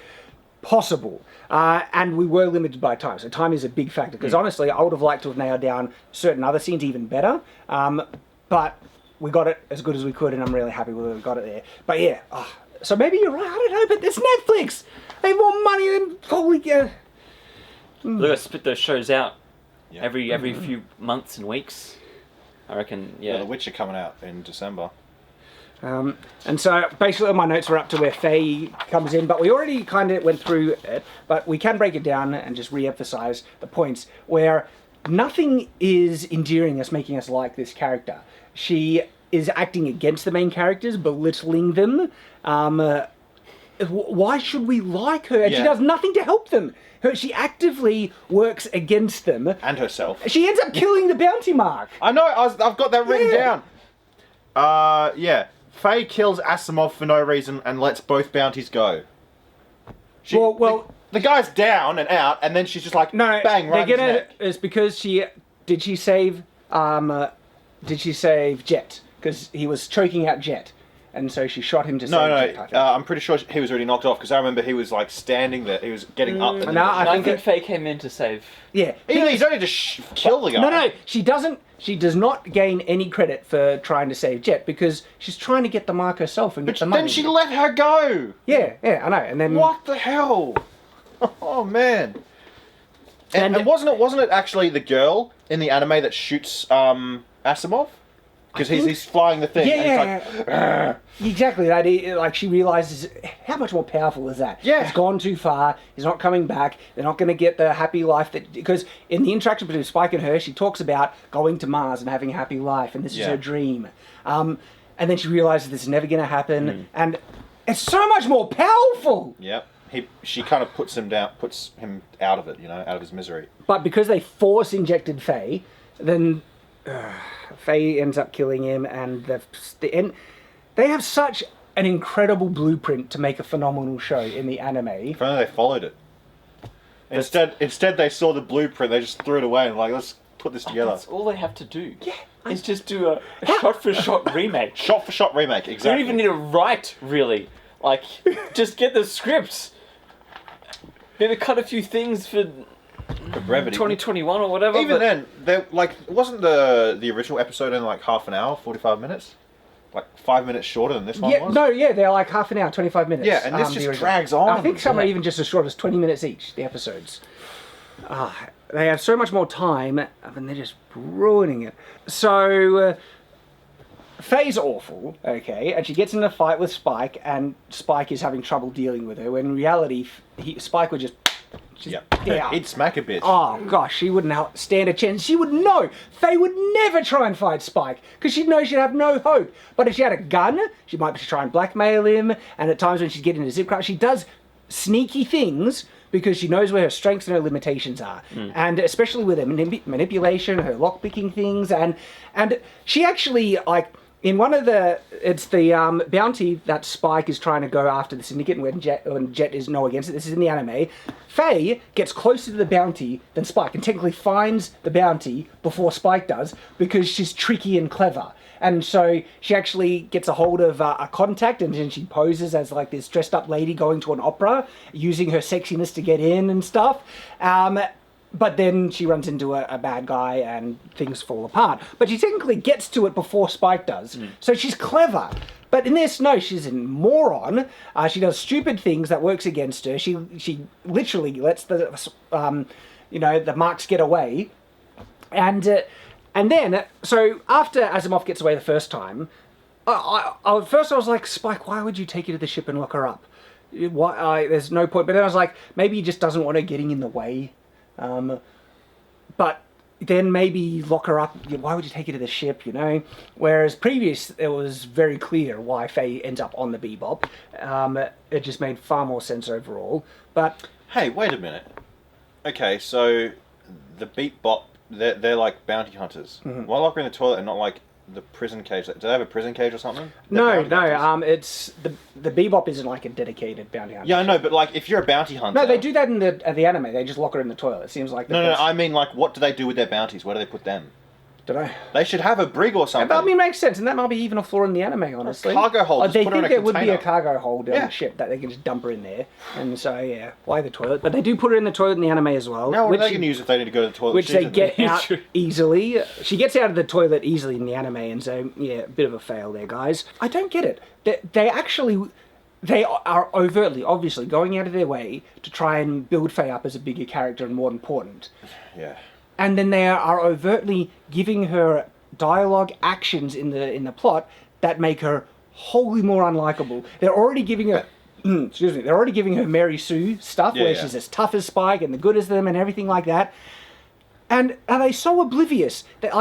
possible. And we were limited by time, so time is a big factor. Because honestly, I would have liked to have nailed down certain other scenes even better. But we got it as good as we could, and I'm really happy with it. We got it there. But yeah, so maybe you're right. I don't know, but it's Netflix. They have more money than holy. They're gonna split those shows out every few months and weeks. I reckon. Yeah. The Witcher coming out in December. And so basically my notes are up to where Faye comes in, but we already kind of went through it, but we can break it down and just re-emphasize the points where nothing is endearing us, making us like this character. She is acting against the main characters, belittling them. Why should we like her? And she does nothing to help them. She actively works against them. And herself. She ends up killing the bounty mark. I know, I've got that written down. Faye kills Asimov for no reason and lets both bounties go. The guy's down and out, and then she's just like, bang, right in his neck. It's because did she save Jet? Because he was choking out Jet. And so she shot him to save Jet. I'm pretty sure he was already knocked off, because I remember he was like standing there, he was getting up. And I think Faye came in to save. Yeah. He's only to kill the guy. No, she doesn't. She does not gain any credit for trying to save Jet, because she's trying to get the mark herself and get the money. Then she let her go. Yeah, I know. And then what the hell? Oh man. And wasn't it actually the girl in the anime that shoots Asimov? Because he's flying the thing. And he's like, exactly. Like she realizes how much more powerful is that. Yeah. He's gone too far. He's not coming back. They're not going to get the happy life because in the interaction between Spike and her, she talks about going to Mars and having a happy life, and this is her dream. And then she realizes this is never going to happen, and it's so much more powerful. Yep. She kind of puts him out of it, out of his misery. But because they force injected Faye, then Faye ends up killing him, and they have such an incredible blueprint to make a phenomenal show in the anime. If only they followed it. Instead they saw the blueprint, they just threw it away and like, let's put this together. That's all they have to do. Yeah. Is just do a shot-for-shot remake. Shot-for-shot remake, exactly. You don't even need to write, really. Like, just get the scripts. Maybe cut a few things for brevity. 2021 or whatever. Even then, wasn't the original episode in like half an hour, 45 minutes? Like 5 minutes shorter than this one was? They're like half an hour, 25 minutes. Yeah, and this just drags on. I think some are even just as short as 20 minutes each, the episodes. They have so much more time, and they're just ruining it. So, Faye's awful, okay, and she gets in a fight with Spike, and Spike is having trouble dealing with her, when in reality, Spike would just Just Yeah. down. He'd smack a bitch. Oh gosh, she wouldn't stand a chance. She would know. Faye would never try and fight Spike because she'd know she'd have no hope. But if she had a gun, she might try and blackmail him. And at times when she's getting into zip craft, she does sneaky things because she knows where her strengths and her limitations are. And especially with her manipulation, her lockpicking things, and she actually like. In one of it's the bounty that Spike is trying to go after the Syndicate, and when Jet is no against it. This is in the anime. Faye gets closer to the bounty than Spike, and technically finds the bounty before Spike does because she's tricky and clever. And so she actually gets a hold of a contact, and then she poses as like this dressed up lady going to an opera, using her sexiness to get in and stuff. But then she runs into a bad guy and things fall apart. But she technically gets to it before Spike does. So she's clever. But in this, no, she's a moron. She does stupid things that works against her. She literally lets the marks get away. And then, so after Asimov gets away the first time, at first I was like, Spike, why would you take her to the ship and lock her up? There's no point. But then I was like, maybe he just doesn't want her getting in the way. But then maybe lock her up. Why would you take her to the ship, Whereas previous, it was very clear why Faye ends up on the Bebop. It just made far more sense overall. But hey, wait a minute. Okay, so the Bebop, they're like bounty hunters. Why lock her in the toilet and not like the prison cage? Do they have a prison cage or something? No. It's the Bebop isn't like a dedicated bounty hunter. Yeah, I know, but like if you're a bounty hunter, no, they do that in the anime. They just lock her in the toilet. It seems like no. I mean, like, what do they do with their bounties? Where do they put them? Don't know. They should have a brig or something. That makes sense, and that might be even a flaw in the anime, honestly. A cargo hold. Just They put her in think a there would be a container. cargo hold on the ship that they can just dump her in there, and so yeah, why the toilet? But they do put her in the toilet in the anime as well. Now, what are they going to use if they need to go to the toilet? Which they get Yeah, out true. easily. She gets out of the toilet easily in the anime, and so yeah, a bit of a fail there, guys. I don't get it. They are overtly, obviously, going out of their way to try and build Faye up as a bigger character and more important. Yeah. And then they are overtly giving her dialogue actions in the plot that make her wholly more unlikable. They're already giving her they're already giving her Mary Sue stuff where she's as tough as Spike and the good as them and everything like that. And are they so oblivious that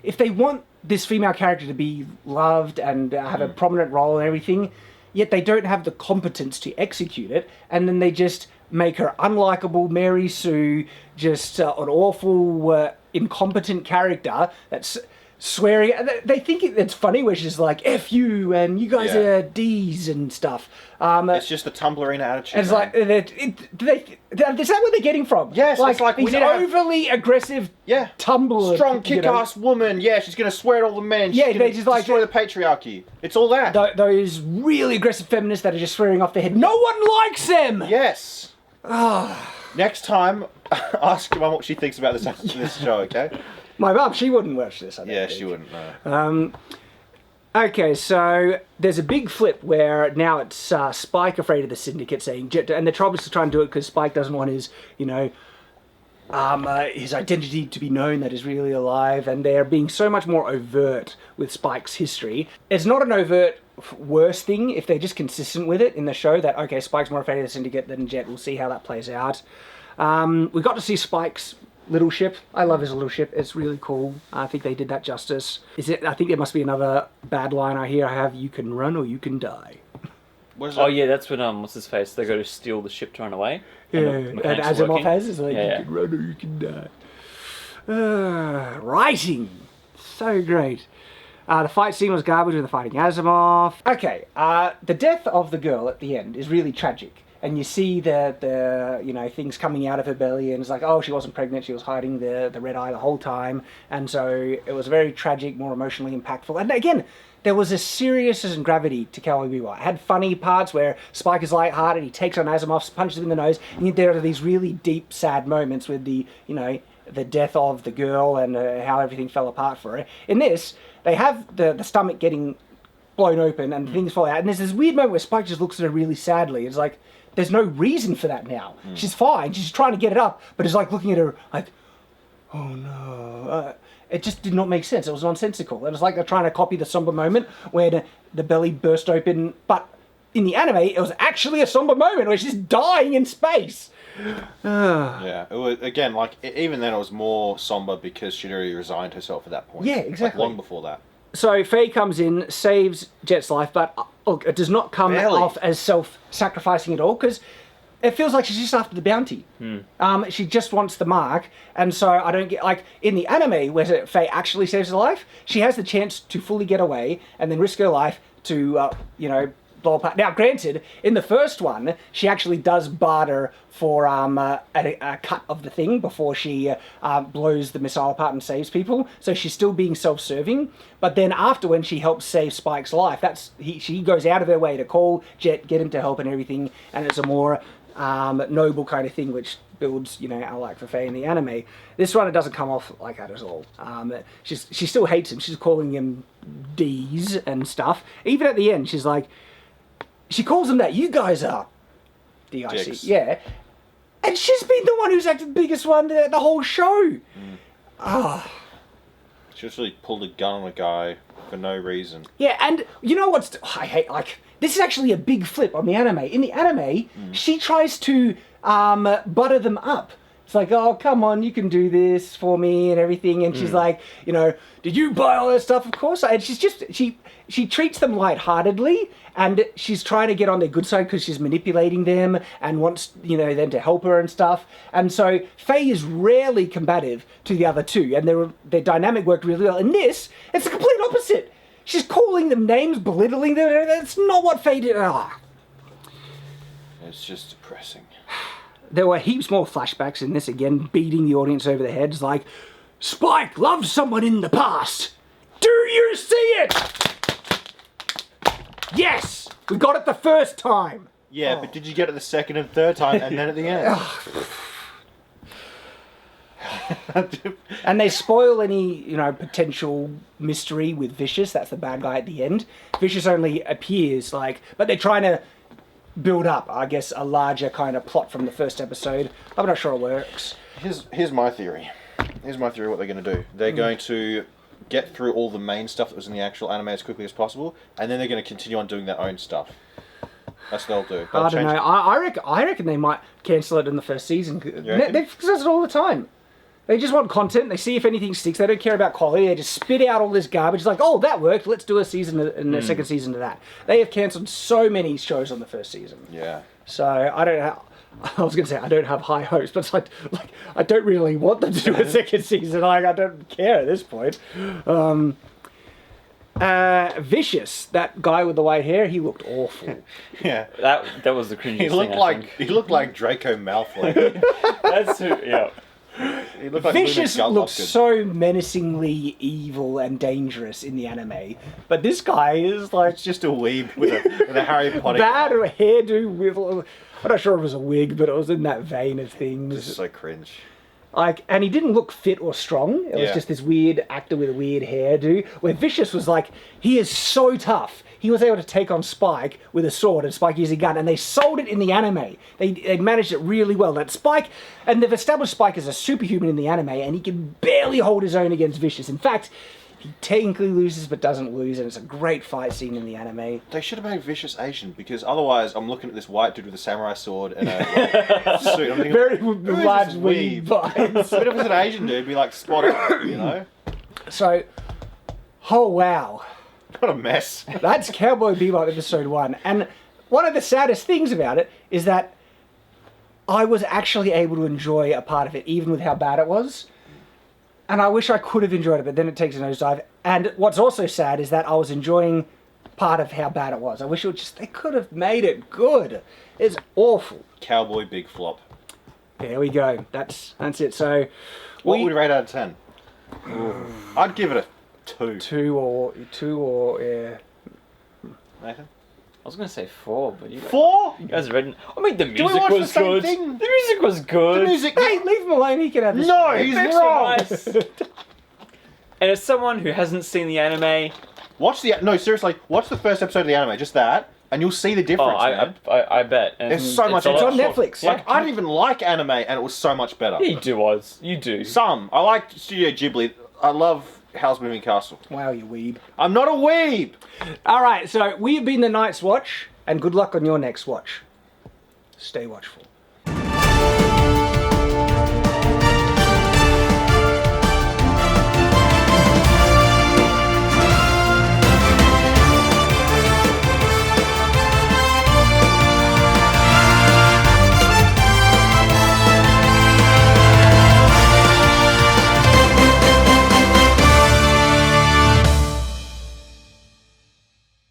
if they want this female character to be loved and have a prominent role and everything, yet they don't have the competence to execute it, and then they just make her unlikable Mary Sue, just an awful, incompetent character that's swearing. They think it's funny where she's like, F you, and you guys are D's and stuff. It's just the Tumblrina attitude. It's like, is that where they're getting from? Yes, like, it's like we these need to have- overly aggressive Tumblr. Strong, kick-ass woman. Yeah, she's going to swear at all the men. She's Yeah, gonna they just like- destroy the patriarchy. It's all that. Those really aggressive feminists that are just swearing off their head. No one likes them! Yes. Next time, ask Mum what she thinks about this show, okay? My mum, she wouldn't watch this, I don't Yeah, think. she wouldn't, no. Okay, so there's a big flip where now it's Spike afraid of the Syndicate saying, and the trouble is to try and do it because Spike doesn't want his, his identity to be known that he's really alive, and they're being so much more overt with Spike's history. It's not an overt worse thing if they're just consistent with it in the show that, okay, Spike's more afraid of the Syndicate than Jet. We'll see how that plays out. We got to see Spike's little ship. I love his little ship. It's really cool. I think they did that justice. I think there must be another bad line I have, you can run or you can die. What is Oh that? yeah, that's when what's his face? They go to steal the ship to run away. Yeah, the and mechanics Asimov working. has is like, Yeah. you can run or you can die. Writing. So great. The fight scene was garbage with the fighting Asimov. Okay, the death of the girl at the end is really tragic. And you see the things coming out of her belly, and it's like, oh, she wasn't pregnant, she was hiding the red eye the whole time. And so it was very tragic, more emotionally impactful. And again, there was a seriousness and gravity to Cowboy Bebop. It had funny parts where Spike is lighthearted, he takes on Asimov, punches him in the nose, and yet there are these really deep, sad moments with the death of the girl and how everything fell apart for her. In this, they have the stomach getting blown open and things fall out, and there's this weird moment where Spike just looks at her really sadly. It's like, there's no reason for that now. She's fine, she's trying to get it up, but it's like looking at her like, oh no. It just did not make sense. It was nonsensical. It was like they're trying to copy the somber moment where the belly burst open, but in the anime, it was actually a somber moment where she's dying in space. Yeah, it was, again, like, even then it was more somber because she'd already resigned herself at that point. Yeah, exactly. Like, long before that. So Faye comes in, saves Jet's life, but look, it does not come off as self-sacrificing at all, because it feels like she's just after the bounty. She just wants the mark, and so I don't get, like, in the anime where Faye actually saves her life, she has the chance to fully get away and then risk her life to, blow apart. Now, granted, in the first one, she actually does barter for a cut of the thing before she blows the missile apart and saves people. So she's still being self-serving. But then after, when she helps save Spike's life, she goes out of her way to call Jet, get him to help and everything, and it's a more noble kind of thing, which builds, our like for Faye in the anime. This one, it doesn't come off like that at all. She still hates him. She's calling him D's and stuff. Even at the end, she's like, she calls him that. You guys are D-I-C. Dicks. Yeah. And she's been the one who's acted the biggest one the whole show. She just really pulled a gun on a guy for no reason. Yeah, and you know what's... I hate, like... This is actually a big flip on the anime. In the anime, she tries to butter them up. It's like, oh, come on, you can do this for me and everything. And she's like, did you buy all that stuff? Of course. And she's just... She treats them lightheartedly, and she's trying to get on their good side because she's manipulating them and wants, them to help her and stuff. And so Faye is rarely combative to the other two, and their dynamic worked really well. In this, it's the complete opposite. She's calling them names, belittling them. That's not what Faye did. It's just depressing. There were heaps more flashbacks in this, again, beating the audience over the heads, like, Spike loved someone in the past. Do you see it? Yes! We got it the first time! Yeah, but did you get it the second and third time, and then at the end? And they spoil any, potential mystery with Vicious. That's the bad guy at the end. Vicious only appears, but they're trying to build up, I guess, a larger kind of plot from the first episode. I'm not sure it works. Here's my theory. Here's my theory what they're going to do. They're going to get through all the main stuff that was in the actual anime as quickly as possible, and then they're going to continue on doing their own stuff. That's what they'll do. I don't know. I reckon they might cancel it in the first season. They fix it all the time. They just want content. They see if anything sticks. They don't care about quality. They just spit out all this garbage. It's like, oh, that worked. Let's do a season and a second season of that. They have cancelled so many shows on the first season. Yeah. So I don't know. I was going to say I don't have high hopes, but it's like I don't really want them to do a second season. I don't care at this point. Vicious, that guy with the white hair, he looked awful. Yeah. That was the cringiest thing. He looked like Draco Malfoy. That's who. Yeah. He looked like Vicious Luna looks Lovegood. so menacingly evil and dangerous in the anime, but this guy is like It's just a weeb with a Harry Potter. bad hairdo with. I'm not sure if it was a wig, but it was in that vein of things. This is so cringe. And he didn't look fit or strong. It was just this weird actor with a weird hairdo. Where Vicious was like, he is so tough. He was able to take on Spike with a sword and Spike using a gun, and they sold it in the anime. They managed it really well. That Spike, and they've established Spike as a superhuman in the anime, and he can barely hold his own against Vicious. In fact, he technically loses but doesn't lose, and it's a great fight scene in the anime. They should have made Vicious Asian, because otherwise I'm looking at this white dude with a samurai sword and a suit. I'm thinking, Very who is large this weeb weeb? vibes. But if it was an Asian dude, it'd be like spot on, So, oh wow. What a mess. That's Cowboy Bebop episode 1. And one of the saddest things about it is that I was actually able to enjoy a part of it, even with how bad it was. And I wish I could have enjoyed it, but then it takes a nosedive. And what's also sad is that I was enjoying part of how bad it was. I wish they could have made it good. It's awful. Cowboy Big Flop. There we go. That's it. So, What would you rate out of 10? I'd give it a 2. two or yeah. Nathan? I was gonna say 4, but you 4? guys read. I mean, the we music watch the was same good. thing? The music was good. The music. Hey, leave him alone. He can have this. No, one. he's Effects wrong. were nice. And as someone who hasn't seen the anime, Seriously, watch the first episode of the anime, just that, and you'll see the difference. man. I bet. And There's so much. a It's lot on short- Netflix. Like, I didn't even like anime, and it was so much better. You do. Some. I like Studio Ghibli. I love Howl's Moving Castle. Wow, you weeb. I'm not a weeb! All right, so we have been the Night's Watch. And good luck on your next watch. Stay watchful.